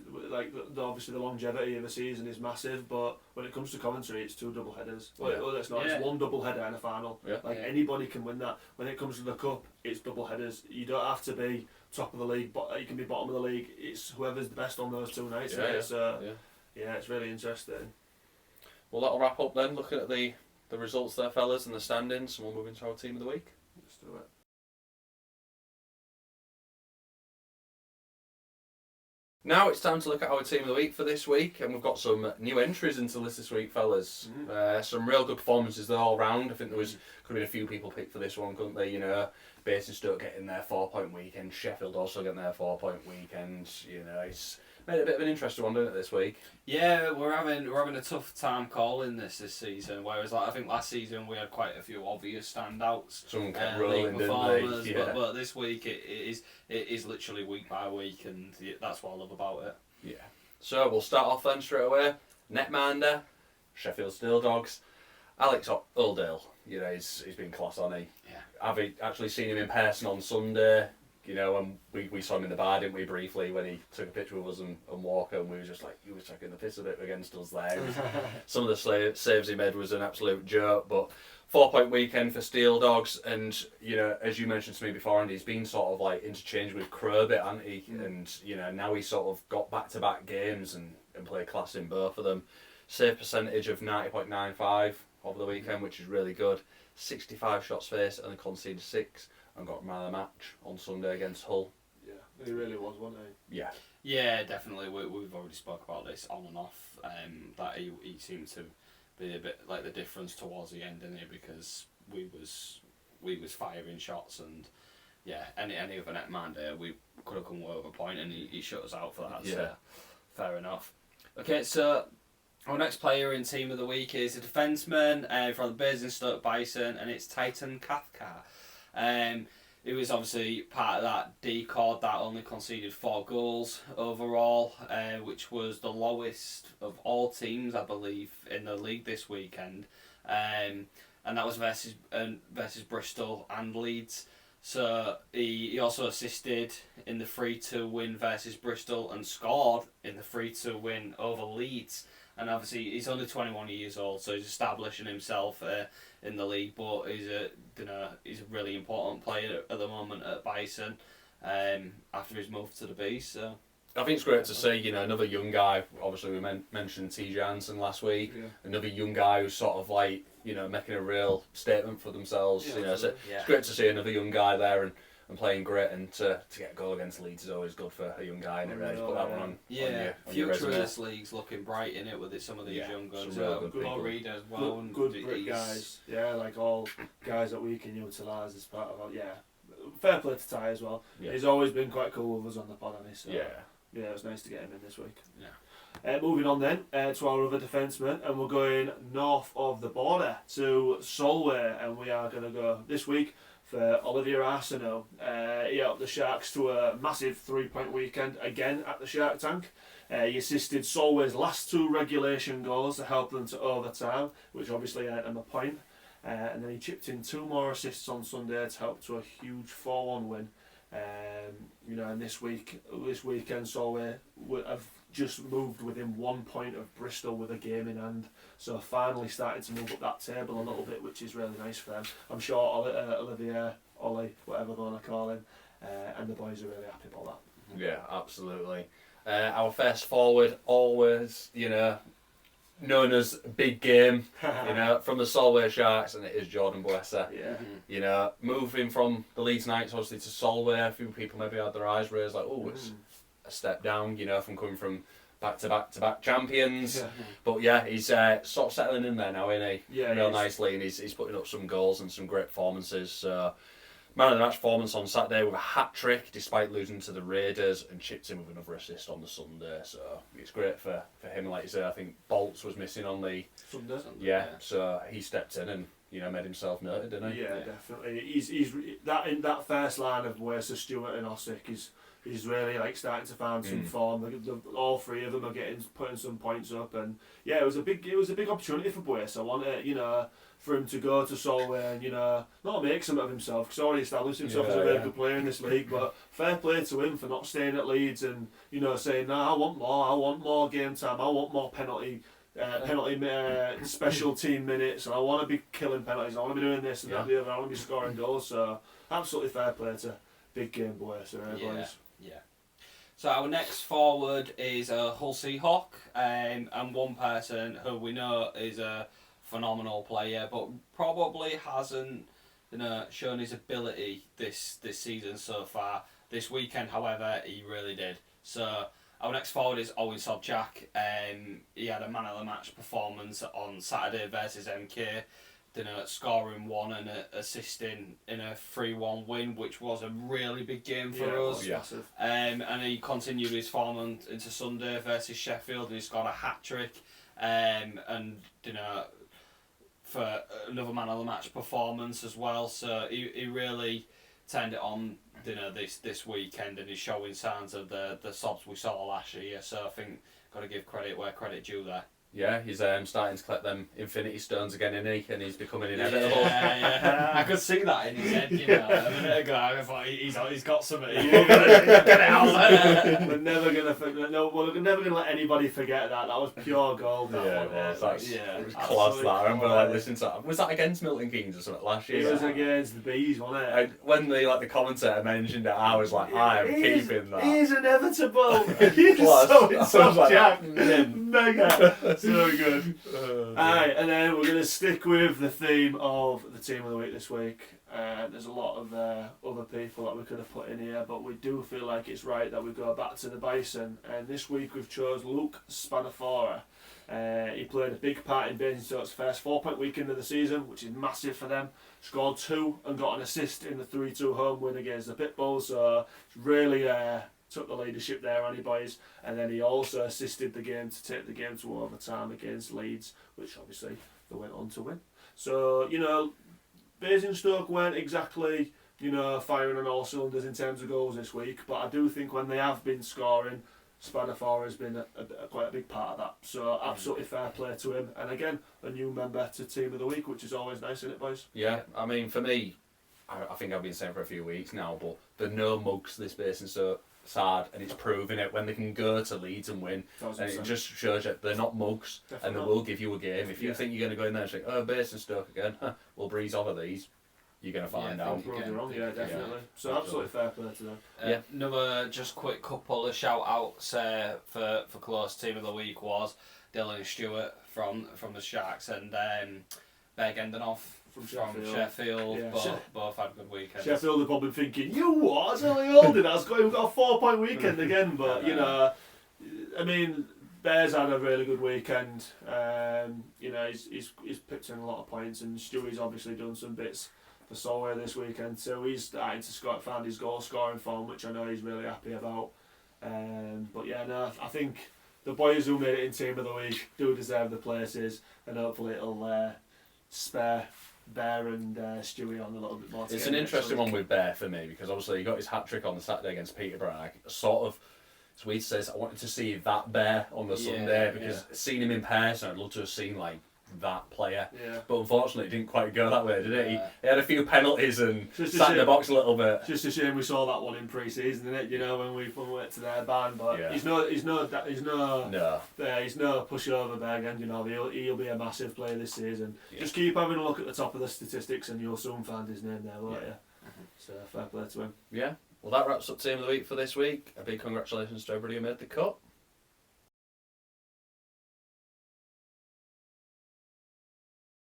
obviously the longevity of a season is massive, but when it comes to Coventry, it's 2 double headers. Well, it's not. Yeah. It's 1 double header and a final. Yeah. Anybody can win that. When it comes to the cup, it's double headers. You don't have to be top of the league, but you can be bottom of the league. It's whoever's the best on those 2 nights. It's really interesting. Well, that'll wrap up then. Looking at the results there, fellas, and the standings, and we'll move into our team of the week. Let's do it. Now it's time to look at our team of the week for this week, and we've got some new entries into the list this week, fellas. Some real good performances there all round. I think could have been a few people picked for this one, couldn't they? You know, Basingstoke getting their 4-point weekend, Sheffield also getting their 4-point weekend. You know, it's made it a bit of an interesting one, didn't it, this week? Yeah, we're having a tough time calling this season. Whereas I think last season we had quite a few obvious standouts. Some kept rolling, didn't they? Yeah. But this week it is literally week by week, and that's what I love about it. Yeah. So we'll start off then straight away. Netminder, Sheffield Steel Dogs, Alex Uldale. You know, he's been class, hasn't he? Yeah. I've actually seen him in person on Sunday. You know, and we saw him in the bar, didn't we, briefly, when he took a picture with us and Walker, and we were just like, he was taking the piss a bit against us there. Some of the saves he made was an absolute joke, but 4-point weekend for Steel Dogs, and, you know, as you mentioned to me before, Andy, he's been sort of like interchanged with Crow a bit, hasn't he? And, you know, now he's sort of got back-to-back games and played class in both of them. Save percentage of 90.95 over the weekend, which is really good. 65 shots faced and conceded 6. And got man of the match on Sunday against Hull. Yeah, he really was, wasn't he? Yeah. Yeah, definitely. We've already spoke about this on and off. That he seemed to be a bit like the difference towards the end, didn't he? Because we was firing shots, and yeah, any other netminder we could have come over a point, and he shut us out for that. Yeah. So fair enough. Okay, so our next player in team of the week is a defenceman from the Basingstoke Bison, and it's Titan Cathcart. It was obviously part of that D-Cord that only conceded 4 goals overall, which was the lowest of all teams, I believe, in the league this weekend. And that was versus Bristol and Leeds. So he also assisted in the 3-2 win versus Bristol and scored in the 3-2 win over Leeds. And obviously he's only 21 years old, so he's establishing himself in the league. But he's a really important player at the moment at Bison after his move to the Beast. So I think it's great to see, you know, another young guy. Obviously, we mentioned T. Jansen last week. Yeah. Another young guy who's sort of like, you know, making a real statement for themselves. Yeah, you know, so yeah. it's great to see another young guy there and playing great, and to get a goal against Leeds is always good for a young guy, and it really put that one on. Yeah, on your future of resume. this league's looking bright in it with some of these young guns. some real good Paul people. Reed as well. Good and Brit he's- guys. Yeah, like all guys that we can utilise as part of. Fair play to Ty as well. Yeah. He's always been quite cool with us on the pod, hasn't he? So, Yeah. it was nice to get him in this week. Yeah. Moving on then to our other defenceman, and we're going north of the border to Solway, and we are going to go this week for Olivier Arsenault. He helped the Sharks to a massive 3-point weekend again at the Shark Tank. He assisted Solway's last 2 regulation goals to help them to overtime, which obviously earned them a point. And then he chipped in 2 more assists on Sunday to help to a huge 4-1 win. And this weekend Solway have just moved within 1 point of Bristol with a game in hand, so finally starting to move up that table a little bit, which is really nice for them. I'm sure Olivier, Ollie, whatever they want to call him, and the boys are really happy about that. Yeah, absolutely. Our first forward, always, you know, known as Big Game, you know, from the Solway Sharks, and it is Jordan Boessa. Yeah. You know, moving from the Leeds Knights obviously to Solway, a few people maybe had their eyes raised like, oh, it's a step down, you know, from coming from back-to-back champions. Yeah. But yeah, he's sort of settling in there now, isn't he? Yeah, Real he is. nicely, and he's putting up some goals and some great performances. So, man of the match performance on Saturday with a hat-trick despite losing to the Raiders, and chipped in with another assist on the Sunday. So it's great for him. Like you said, I think Bolts was missing on the Sunday. yeah, so he stepped in and, you know, made himself noted, didn't he? Yeah, definitely. He's that in that first line of Boessa, Stewart and Osick is he's really like starting to find some form. All three of them are putting some points up, and yeah, it was a big opportunity for Boyce. I wanted, for him to go to Solway and not make something of himself, because he's already established himself as a very good player in this league. But fair play to him for not staying at Leeds and saying, "No, I want more game time. I want more penalty special team minutes, and I want to be killing penalties. I want to be doing this and that, the other. I want to be scoring goals." So absolutely fair play to big game Boyce, boys. Yeah. So our next forward is a Hull Seahawk, and one person who we know is a phenomenal player, but probably hasn't shown his ability this season so far. This weekend, however, he really did. So our next forward is Owen Sobchak. He had a man of the match performance on Saturday versus MK. Scoring one and assisting in a 3-1 win, which was a really big game for us. Massive. And he continued his form into Sunday versus Sheffield, and he scored a hat trick. And for another man of the match performance as well. So he really turned it on. This weekend, and he's showing signs of the sobs we saw last year. So I think got to give credit where credit due there. Yeah, he's starting to collect them Infinity Stones again, isn't he? And he's becoming inevitable. Yeah. I could see that in his head, a minute ago. I thought he's got something. Get it out. We're never gonna let anybody forget that. That was pure gold. It was class. That I remember listening to that. Was that against Milton Keynes or something last year? It was against the Bees, wasn't it? When the commentator mentioned it, I was like, I am keeping that. He is inevitable. He's so Jack. Mega. So good. Alright, and then we're going to stick with the theme of the team of the week this week. There's a lot of other people that we could have put in here, but we do feel like it's right that we go back to the Bison. And this week we've chose Luke Spanafora. He played a big part in Basingstoke's first 4-point weekend of the season, which is massive for them. Scored 2 and got an assist in the 3-2 home win against the Pitbulls. So really took the leadership there on you boys, and then he also assisted the game to take the game to overtime against Leeds, which obviously they went on to win. So Basingstoke weren't exactly firing on all cylinders in terms of goals this week, but I do think when they have been scoring, Spanafora has been quite a big part of that. So absolutely fair play to him, and again a new member to team of the week, which is always nice, isn't it, boys? Yeah, I mean for me, I think I've been saying for a few weeks now, but there are no mugs this Basingstoke side, and it's proving it when they can go to Leeds and win. 1,000%. And it just shows you they're not mugs. Definitely. And they will give you a game. If you think you're going to go in there and say, "Oh, Basingstoke again," we'll breeze over these. You're going to find out. Yeah, definitely. So absolutely fair play to them. Another just quick couple of shout outs for close team of the week was Dylan Stewart from the Sharks and Berg Endenhoff from Sheffield. Yeah. Both had good weekends. Sheffield have probably been thinking, "You what? That's only holding us. We've got a 4-point weekend again." But I mean, Bears had a really good weekend. He's picked in a lot of points, and Stewie's obviously done some bits for Solway this weekend. So he's starting to find his goal scoring form, which I know he's really happy about. I think the boys who made it in team of the week do deserve the places, and hopefully it'll spare Bear and Stewie on a little bit more. It's an interesting one with Bear for me, because obviously he got his hat trick on the Saturday against Peterborough. I sort of, Sweet says, I wanted to see that Bear on the Sunday, because seeing him in person, I'd love to have seen that player. Yeah. But unfortunately it didn't quite go that way, did it? He had a few penalties and sat in the box a little bit. Just a shame we saw that one in pre-season, isn't it? When we went to their band, but he's no pushover Berg, and he'll be a massive player this season. Just keep having a look at the top of the statistics and you'll soon find his name there, won't you? So fair play to him. Yeah. Well, that wraps up team of the week for this week. A big congratulations to everybody who made the cut.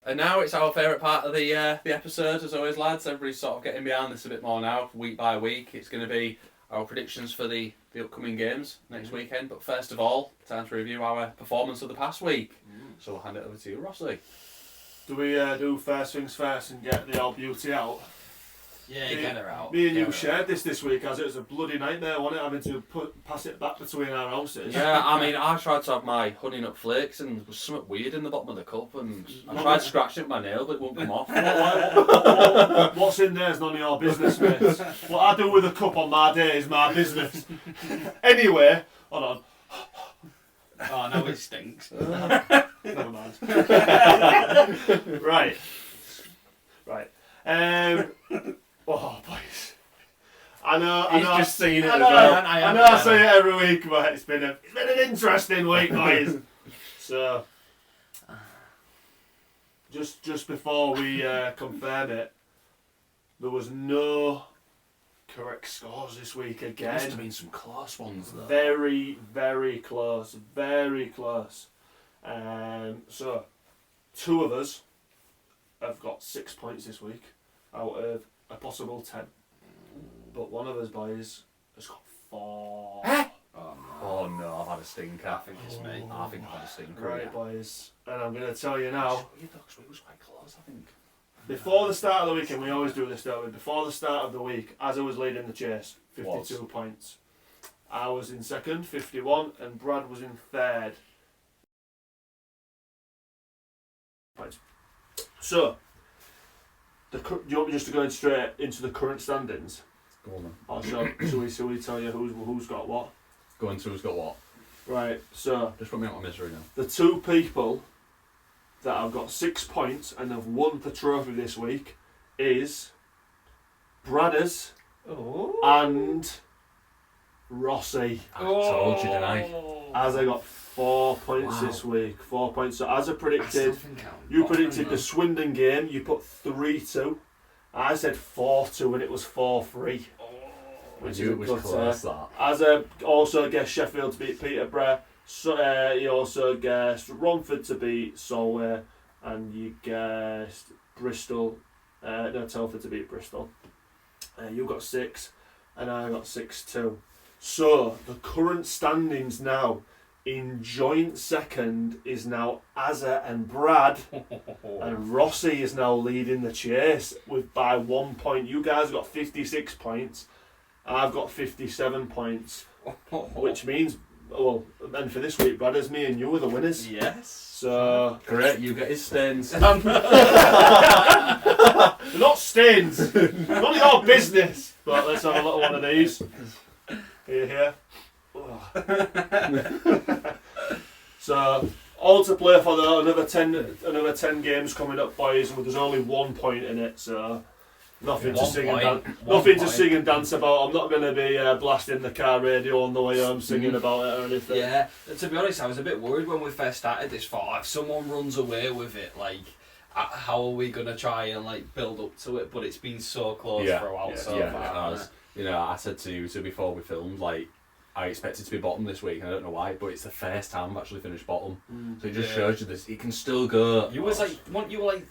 And now it's our favourite part of the episode, as always, lads. Everybody's sort of getting behind this a bit more now, week by week. It's going to be our predictions for the upcoming games next weekend. But first of all, time to review our performance of the past week. So we'll hand it over to you, Rossy. Do we do first things first and get the old beauty out? Yeah, get her out. Me and you Get her shared this week, as it was a bloody nightmare, wasn't it? Having to pass it back between our houses. Yeah, I mean, I tried to have my honey nut flakes and there was something weird in the bottom of the cup, and I tried scratching it with my nail, but it won't come off. What's in there is none of your business, mate. What I do with a cup on my day is my business. Anyway, hold on. Oh, no, it stinks. Never mind. Right. Oh, boys. I know. He's just seen it I as know, well. I know I say it every week, but it's been an interesting week, boys. So, just before we confirm it, there was no correct scores this week again. Must have been some close ones though. Very, very close. Very close. So, 2 of us have got 6 points this week out of a possible 10. But one of us, boys, has got 4. Oh no, I've had a stinker. I think it's me. I think I've had a stinker. Right, boys. And I'm going to tell you now, Weird though, 'cause we was quite close, I think. before the start of the week, and we always do this, don't we? Before the start of the week, as I was leading the chase, 52 points. I was in second, 51, and Brad was in third. Right. So, do you want me just to go in straight into the current standings? Go on then. Or shall we tell you who's got what? Go into who's got what. Right, so Just put me out of my misery now. the 2 people that have got 6 points and have won the trophy this week is Bradders and Rossy. I told you, didn't I? As I got 4 points this week. 4 points. So as I predicted, you predicted the Swindon game. You put 3-2. I said 4-2 and it was 4-3. Which it was close, that. As I also guessed Sheffield to beat Peterborough. So, you also guessed Romford to beat Solway. And you guessed Bristol. Telford to beat Bristol. You got 6 and I got 6-2. So the current standings now, in joint second is now Azza and Brad, and Rossy is now leading the chase by 1 point. You guys got 56 points, I've got 57 points, which means, and for this week, Brad, me and you are the winners. Yes. So Great, you get his stains. they're not stains. None of your business. But let's have a little one of these. Here. So all to play for though. Another 10 games coming up, boys. And there's only 1 point in it, so nothing to sing and dance about. I'm not going to be blasting the car radio on the way home singing about it or anything. Yeah. To be honest, I was a bit worried when we first started this. Thought if someone runs away with it, like, how are we going to try and like build up to it? But it's been so close for a while so far. You know, I said to you before we filmed, like, I expected to be bottom this week, and I don't know why, but it's the first time I've actually finished bottom. So it just shows you this, it can still go. You were like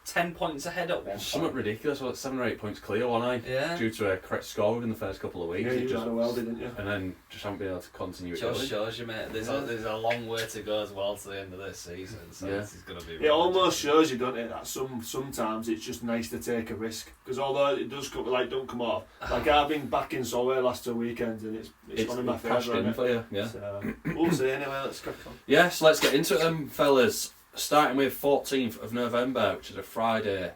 10 points ahead at one Something point. ridiculous, like 7 or 8 points clear, wasn't I? Yeah. Due to a correct score within the first couple of weeks. Yeah, you just, done well, didn't you? And then just haven't been able to continue it. Just shows you, mate. There's a long way to go as well to the end of this season, so this is going to be. It almost shows you, doesn't it, that sometimes it's just nice to take a risk, because although it does don't come off. Like I've been back in Solway last 2 weekends, and it's one of my favourite. For you, yeah. So, we'll see anyway. Let's crack on. Yes, let's get into it, fellas. Starting with 14th of November, which is a Friday.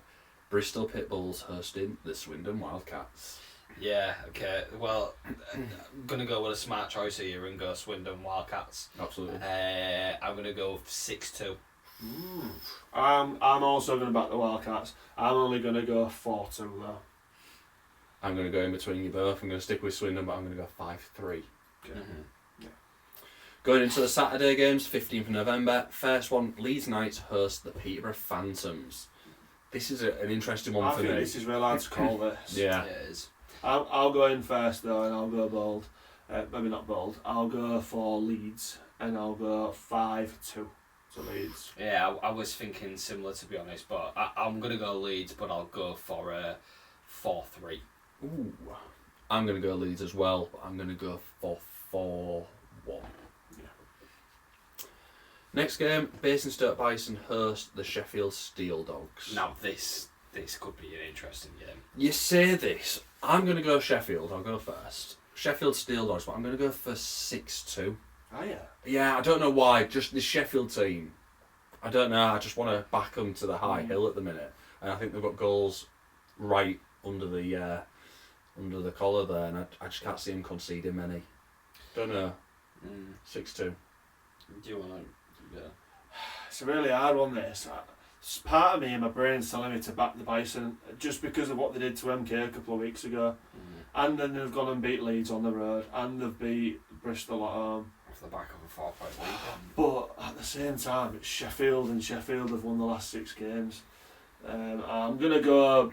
Bristol Pitbulls hosting the Swindon Wildcats. Yeah, okay. Well, I'm going to go with a smart choice here and go Swindon Wildcats. Absolutely. I'm going to go 6-2. I'm also going to back the Wildcats. I'm only going to go 4-2 though. I'm going to go in between you both. I'm going to stick with Swindon, but I'm going to go 5-3. Okay. Mm-hmm. Going into the Saturday games, 15th of November. First one, Leeds Knights host the Peterborough Phantoms. This is an interesting one for me. I think this is real hard to call this. Yeah. It is. I'll go in first though, and I'll go bold. Maybe not bold. I'll go for Leeds, and I'll go 5-2 to Leeds. Yeah, I was thinking similar, to be honest, but I'm going to go Leeds, but I'll go for a 4-3. Ooh. I'm going to go Leeds as well, but I'm going to go for 4-1. Next game, Basingstoke Bison host the Sheffield Steel Dogs. Now this this could be an interesting game. You say this. I'm going to go Sheffield. I'll go first. Sheffield Steel Dogs, but I'm going to go for 6-2. Oh yeah. Yeah, I don't know why. Just the Sheffield team. I don't know. I just want to back them to the high hill at the minute, and I think they've got goals right under the collar there, and I just can't see them conceding many. Don't know. 6-2. Do you want to? Yeah. It's a really hard one, this. Part of me in my brain's telling me to back the Bison just because of what they did to MK a couple of weeks ago. And then they've gone and beat Leeds on the road, and they've beat Bristol at home. Off the back of a 4-point lead. But at the same time, it's Sheffield, and Sheffield have won the last 6 games. I'm going to go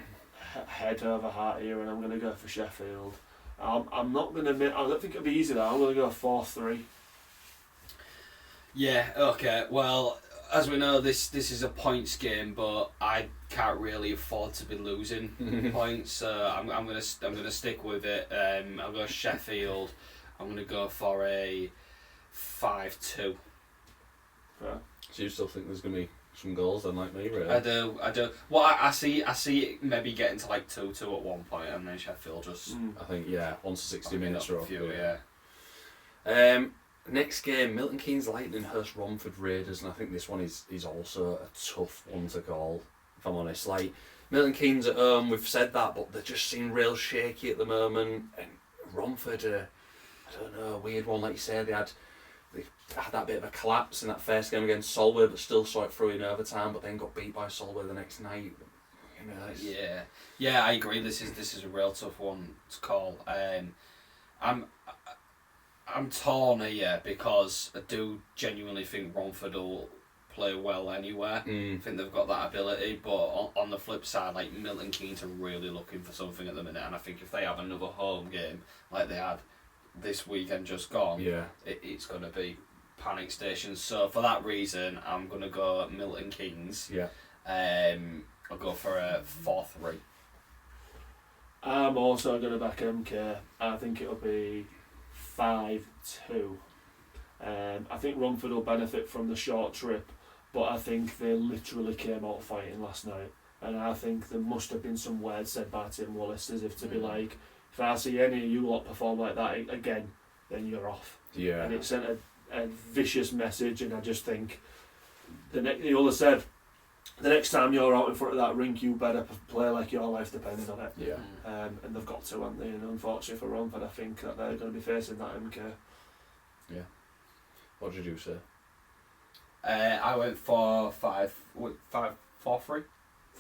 head over heart here, and I'm going to go for Sheffield. I'm not going to. I don't think it'll be easy though. I'm going to go 4-3. Yeah. Okay. Well, as we know, this is a points game, but I can't really afford to be losing points. So I'm gonna stick with it. I'll go Sheffield. I'm gonna go for a 5-2. Yeah. So you still think there's going to be some goals then, like me, really? I do. Well, I see it maybe getting to like 2-2 at one point, and then Sheffield just. I think, yeah, once the 60 minutes are up. Yeah. Next game, Milton Keynes Lightning host Romford Raiders, and I think this one is also a tough one to call, if I'm honest. Like, Milton Keynes at home, we've said that, but they just seem real shaky at the moment. And Romford, I don't know, a weird one, like you say, they had that bit of a collapse in that first game against Solway, but still saw it through in overtime, but then got beat by Solway the next night. You know, yeah, I agree. This is a real tough one to call. I'm torn here because I do genuinely think Romford will play well anywhere. I think they've got that ability, but on the flip side, like Milton Keynes are really looking for something at the minute, and I think if they have another home game like they had this weekend just gone, it's going to be panic stations. So for that reason, I'm going to go Milton Keynes. Yeah. I'll go for a 4-3. I'm also going to back MK. I think it'll be 5-2. I think Romford will benefit from the short trip, but I think they literally came out fighting last night, and I think there must have been some words said by Tim Wallace as if to be like, if I see any of you lot perform like that again, then you're off. Yeah. And it sent a vicious message, and I just think the other said, the next time you're out in front of that rink, you better play like your life depends on it. Yeah. And they've got to, haven't they? And unfortunately for Romford, I think that they're going to be facing that MK. Yeah. What did you say? I went for 4-3. 4-3.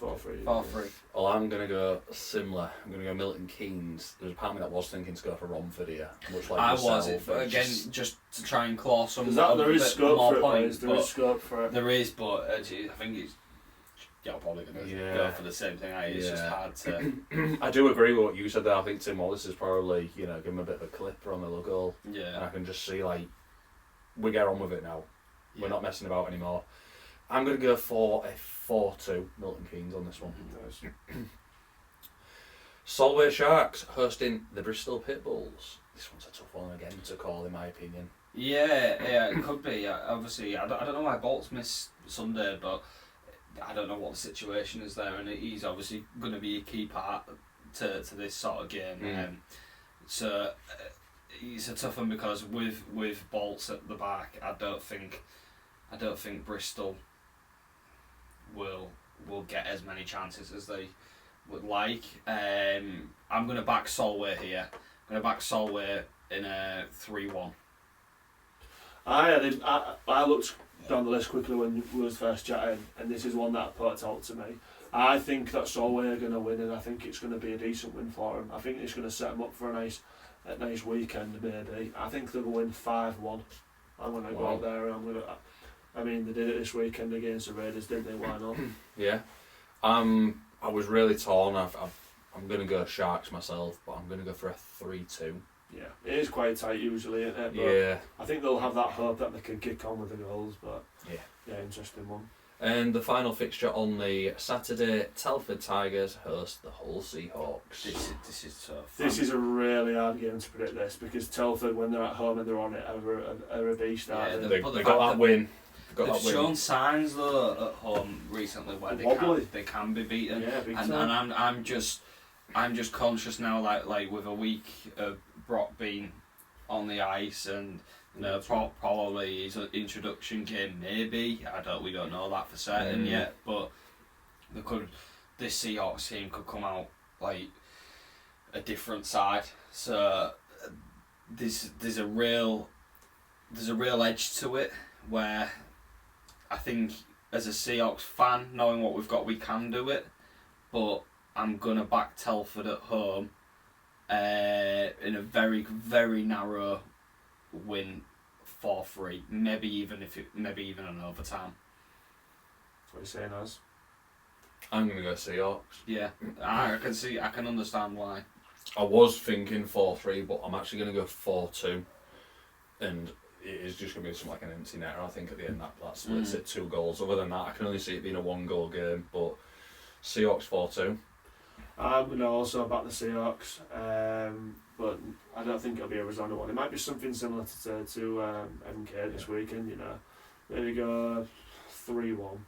4-3. Well, I'm going to go similar. I'm going to go Milton Keynes. There's a part of me that was thinking to go for Romford here, much like I yourself, was it for, again just to try and claw some. There is scope more for it. points, There is scope for it. There is, but I think it's. You're probably going to go for the same thing. It's just hard to. I do agree with what you said there. I think Tim Wallace is probably, give him a bit of a clipper on the logo. Yeah. And I can just see, like, we get on with it now. Yeah. We're not messing about anymore. I'm going to go for a 4-2 Milton Keynes on this one. Solway Sharks hosting the Bristol Pitbulls. This one's a tough one again to call, in my opinion. Yeah, it could be. Obviously, I don't know why Bolts missed Sunday, but I don't know what the situation is there, and he's obviously going to be a key part to this sort of game. So it's a tough one because with Bolts at the back, I don't think Bristol will get as many chances as they would like. I'm going to back Solway here. I'm going to back Solway in a 3-1. I looked down the list quickly when we was first chatting, and this is one that put out to me. I think that Solway are going to win, and I think it's going to be a decent win for them. I think it's going to set them up for a nice weekend maybe. I think they'll win 5-1. I'm going to go out there and I'm going to. I mean, they did it this weekend against the Raiders, didn't they? Why not? Yeah. I was really torn. I'm going to go Sharks myself, but I'm going to go for a 3-2. Yeah, it is quite tight usually, isn't it? But yeah. I think they'll have that hope that they can kick on with the goals, but yeah, interesting one. And the final fixture on the Saturday, Telford Tigers host the Hull Seahawks. This is tough. This is a really hard game to predict this because Telford, when they're at home and they're on it, are a beast. Yeah, they got that win. got They've that win. shown signs though at home recently where they can be beaten. Yeah, big and time. I'm just conscious now, like with a week of Brock being on the ice, and you know probably his introduction game maybe. We don't know that for certain yet, but this Seahawks team could come out like a different side. So there's a real edge to it where I think as a Seahawks fan, knowing what we've got, we can do it. But I'm gonna back Telford at home in a very, very narrow win, 4-3. Maybe even an overtime. That's what you're saying, Az. I'm going to go Seahawks. Yeah, I can understand why. I was thinking 4-3, but I'm actually going to go 4-2. And it is just going to be something like an empty netter, I think, at the end. That splits it 2 goals. Other than that, I can only see it being a 1-goal game. But Seahawks 4-2. I'm going to also back the Seahawks, but I don't think it'll be a resounding one. It might be something similar to MK this weekend, you know. Maybe go 3-1.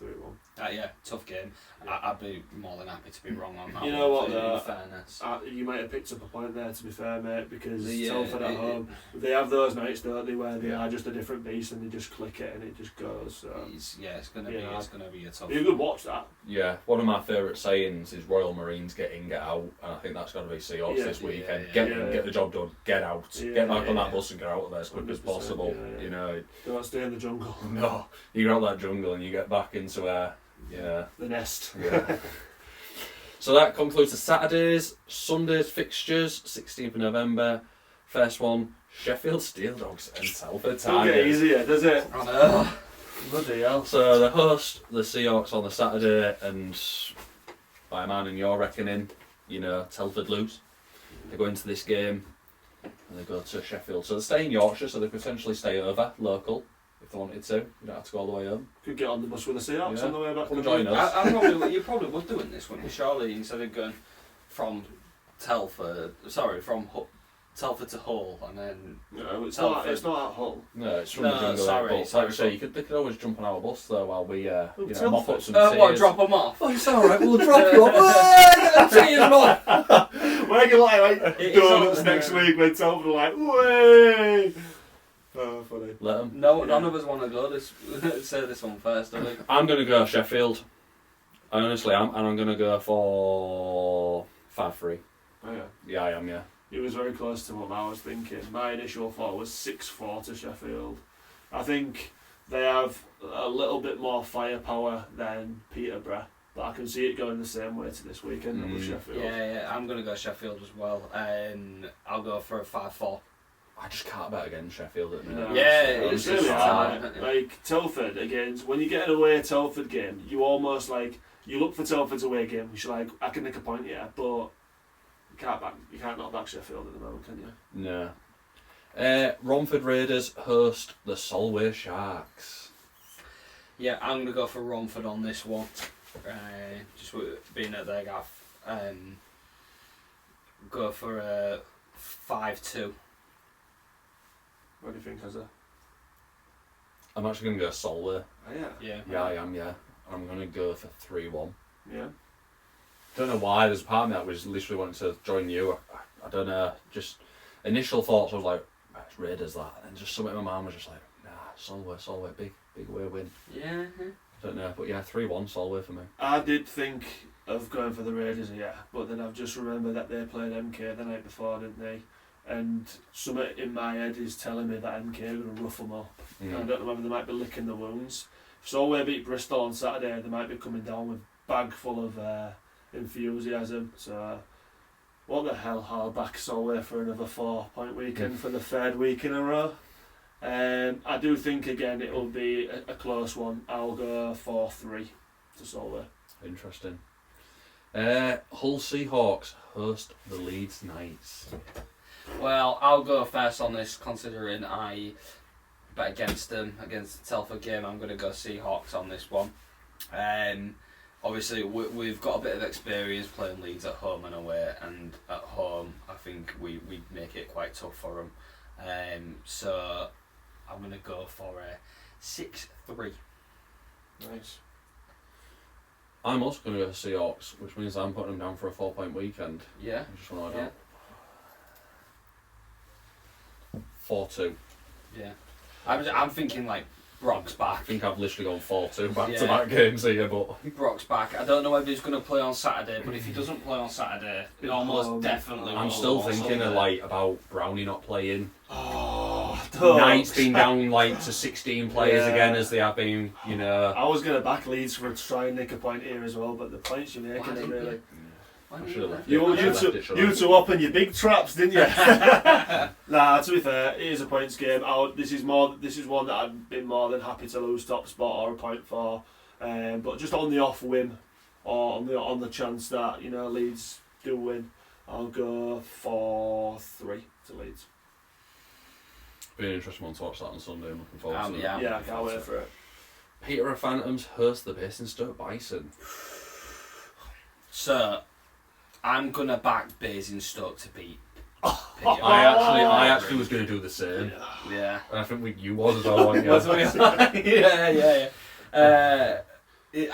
3-1. Yeah, tough game. Yeah. I'd be more than happy to be wrong on that. You know what, in though? fairness. You might have picked up a point there, to be fair, mate, because Yeah, Telford at home, they have those nights, don't they, where they are just a different beast and they just click it and it just goes. So. It's gonna be a tough. You could watch that. Yeah, one of my favourite sayings is Royal Marines get in, get out, and I think that's got to be Seahawks this weekend. Get in, get the job done, get out, get back on that bus and get out of there as quick as possible. You know, don't stay in the jungle. No, you get out of that jungle and you get back into the nest. Yeah. So that concludes the Saturdays. Sunday's fixtures, 16th of November. First one, Sheffield Steel Dogs and Telford Tigers. Don't get easier, does it? I know. Bloody hell. So the host, the Seahawks on the Saturday, and by man in your reckoning, you know, Telford lose. They go into this game and they go to Sheffield. So they stay in Yorkshire, so they potentially stay over local if they wanted to. You don't have to go all the way home. Could get on the bus with the Seahawks on the way back. Come join us. You probably would do it this one, surely, instead of going from Telford to Hull and then. No, it's Telford. not. It's not at Hull. No, it's from the jungle. Sorry. Like I say, they could always jump on our bus though while we Telford. mop up some What, tears. drop them off? Oh, it's alright, we'll drop you off. Get them tears off. We're going like It's donuts on- next week when Telford are like, way. Oh, funny. Let them. No, none of us want to go. Say this one first, I think. I'm going to go Sheffield. I honestly am, and I'm going to go for 5-3. Oh, yeah. Yeah, I am, yeah. It was very close to what I was thinking. My initial thought was 6-4 to Sheffield. I think they have a little bit more firepower than Peterborough, but I can see it going the same way to this weekend with Sheffield. Yeah, I'm going to go Sheffield as well. I'll go for a 5-4. I just can't bet against Sheffield at the minute. No, Yeah, it's it's really hard. hard. Like Telford against when you get an away Telford game, you almost like you look for Telford's away game. You're like, I can make a point, yeah, but you can't knock back Sheffield at the moment, can you? No. Romford Raiders host the Solway Sharks. Yeah, I'm going to go for Romford on this one. Just being at their gaff. Go for a 5-2. What do you think, Azza? I'm actually going to go Solway. Oh, yeah. Yeah, I am, yeah. I'm going to go for 3-1. Yeah. Don't know why, there's a part of me that was literally wanting to join you. I don't know, just initial thoughts, I was like, it's Raiders that. And just something in my mind was just like, nah, Solway, big away win. Yeah. I don't know, but yeah, 3-1 Solway for me. I did think of going for the Raiders, yeah, but then I've just remembered that they played MK the night before, didn't they? And something in my head is telling me that MK are going to rough them up. I don't know whether they might be licking the wounds. If Solway beat Bristol on Saturday, they might be coming down with a bag full of enthusiasm. So, what the hell, I'll back Solway for another 4-point weekend for the third week in a row. I do think, again, it will be a close one. I'll go 4-3 to Solway. Interesting. Hull Seahawks host the Leeds Knights. Well, I'll go first on this, considering I bet against them, against the Telford game. I'm going to go Seahawks on this one. Obviously, we've got a bit of experience playing Leeds at home and away, and at home, I think we make it quite tough for them. So I'm going to go for a 6-3. Nice. I'm also going to go Seahawks, which means I'm putting them down for a 4-point weekend. Yeah. I just want to add 4-2. Yeah. I'm thinking like Brock's I back. think I've literally gone 4-2 back-to-back games here, but... Brock's back. I don't know whether he's going to play on Saturday, but if he doesn't play on Saturday, it almost definitely will. I'm still on thinking Sunday. about Brownie not playing. Oh, Knight's been down to 16 players again, as they have been, I was going to back Leeds for try and nick a point here as well, but the points you're making are really... You two up in your big traps, didn't you? Nah, to be fair, it is a points game. This is one that I'd been more than happy to lose top spot or a point for, but just on the off whim or on the chance that Leeds do win, I'll go 4-3 to Leeds. Be an interesting one to watch that on Sunday. I'm looking forward to it. Yeah, I can't wait for it. Peterborough Phantoms host the Basingstoke Bison. So, I'm going to back Basingstoke to beat Peterborough. I actually was going to do the same. Yeah. And I think you was as well, weren't you? Yeah.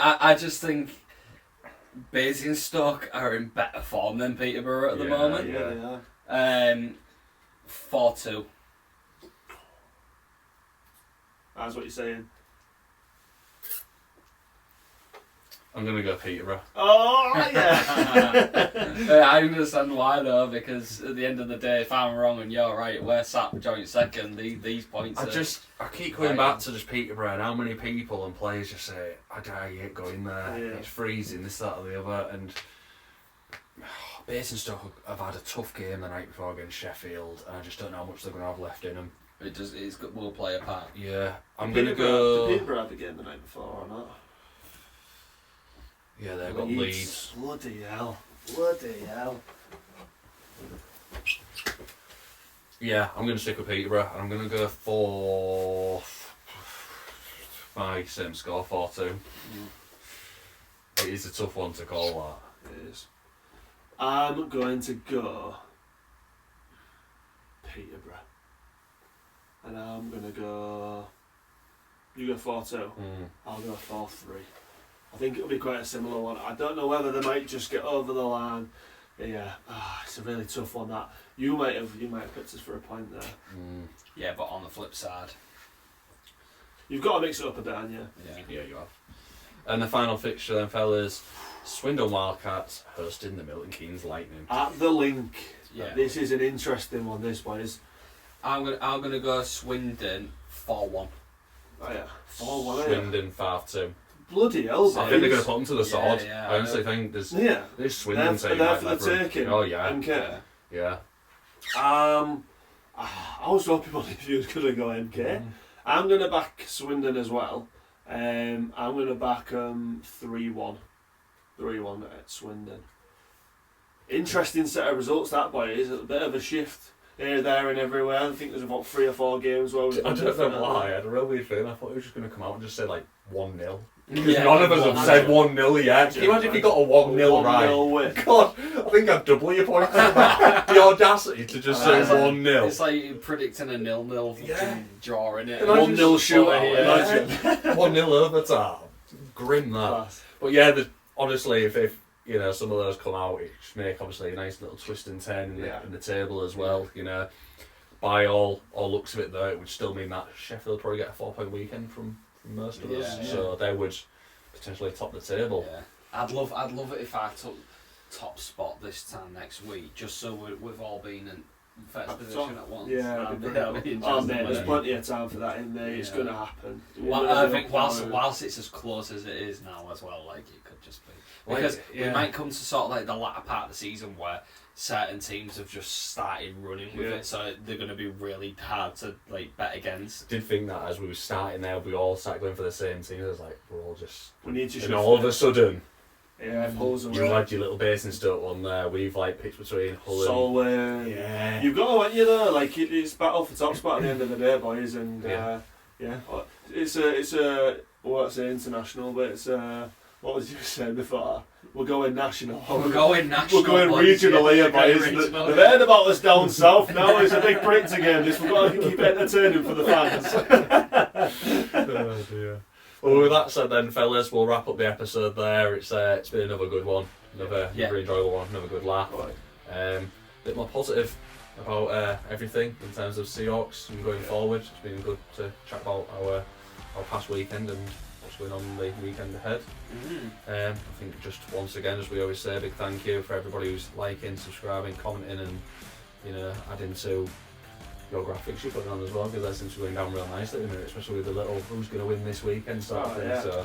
I just think Basingstoke are in better form than Peterborough at the moment. Yeah. 4-2. That's what you're saying. I'm going to go Peterborough. Oh, yeah. I understand why though, because at the end of the day, if I'm wrong and you're right, we're sat joint second. These points. I keep going back to just Peterborough and how many people and players just say, I hate going there. Yeah. It's freezing, this, that, or the other. And Basingstoke have had a tough game the night before against Sheffield, and I just don't know how much they're going to have left in them. Will play a part. Yeah, I'm going to go. Did Peterborough have a game the night before or not? Yeah, they've got Leeds. Bloody hell. Yeah, I'm going to stick with Peterborough, and I'm going to go for my same score, 4-2. It is a tough one to call that. It is. I'm going to go Peterborough. And I'm going to go... You go 4-2? I'll go 4-3. I think it'll be quite a similar one. I don't know whether they might just get over the line. Yeah, it's a really tough one. That you might have picked us for a point there. Yeah, but on the flip side, you've got to mix it up a bit, haven't you? Yeah, you have. And the final fixture then, fellas, Swindon Wildcats hosting the Milton Keynes Lightning. At the Link. Yeah. This is an interesting one. This one is. I'm gonna go Swindon 4-1. Oh yeah, 4-1. Swindon 5-2. Bloody hell! I think they're going to put them to the sword. Yeah, I honestly think there's Swindon they're there for the taking. Oh yeah. MK. Yeah. I was hoping one of you was going to go MK. I'm going to back Swindon as well. I'm going to back 3-1. 3-1 at Swindon. Interesting set of results that, boys. A bit of a shift here, there and everywhere. I think there's about 3 or 4 games where we've I don't know why. I had a real weird feeling. I thought he was just going to come out and just say like 1-0. Yeah, none of us have said 1-0 yet. Can you imagine if you got a 1-0 right? 1-0 win. God, I think I'd double your points on that. The audacity to just say 1-0. It's like predicting a 0-0 fucking draw, innit? 1-0 shooter here. Imagine 1-0 overtime. Grim that. Class. But yeah, honestly, if some of those come out, it just make obviously a nice little twist and turn in the table as well. By all looks of it though, it would still mean that Sheffield probably get a 4-point weekend from most of us, so they would potentially top the table. Yeah. I'd love it if I took top spot this time next week, just so we've all been in first position at once. Yeah, there's plenty of time for that in there. It's going to happen. Well, I think whilst it's as close as it is now as well, like it could just be because we might come to sort of like the latter part of the season where certain teams have just started running with it, so they're going to be really hard to like bet against. Did think that as we were starting there, we all started going for the same team. It was like we need to. And all of a sudden, you had your little Basingstoke one there. We've like picked between Hull and you've got to, want you know, like it's battle for top spot at the end of the day, boys, and it's a what's it international, but it's what was you saying before? We're going national. We're going regional here, boys. They've heard about us down south now. It's a big Brits again. We've got to keep entertaining for the fans. Oh dear. Well, with that said then, fellas, we'll wrap up the episode there. It's been another good one, another enjoyable one, another good laugh. A bit more positive about everything in terms of Seahawks and going forward. It's been good to chat about our past weekend and what's going on in the weekend ahead. I think just once again, as we always say, a big thank you for everybody who's liking, subscribing, commenting, and adding to your graphics you're putting on as well, because that seems to be going down real nicely at the minute, especially with the little who's going to win this weekend sort of thing. So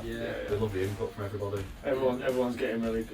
we love the input from everybody. Everyone's getting really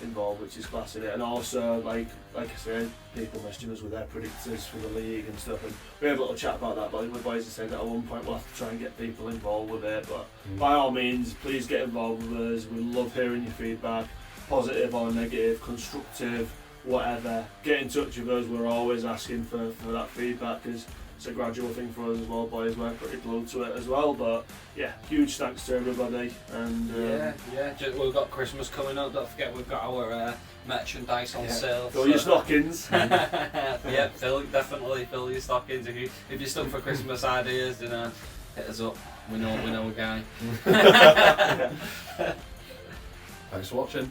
involved, which is class in it, and also like I said, people messaging us with their predictors for the league and stuff, and we had a little chat about that. But the boys have said that at one point we'll have to try and get people involved with it. But by all means, please get involved with us. We love hearing your feedback, positive or negative, constructive, whatever. Get in touch with us. We're always asking for that feedback, because it's a gradual thing for us as well, boys. We're pretty glued to it as well. But yeah, huge thanks to everybody. And we've got Christmas coming up. Don't forget we've got our merchandise on sale. Fill your stockings. Definitely fill your stockings. If you're stuck for Christmas ideas, hit us up. We know a guy. Thanks for watching.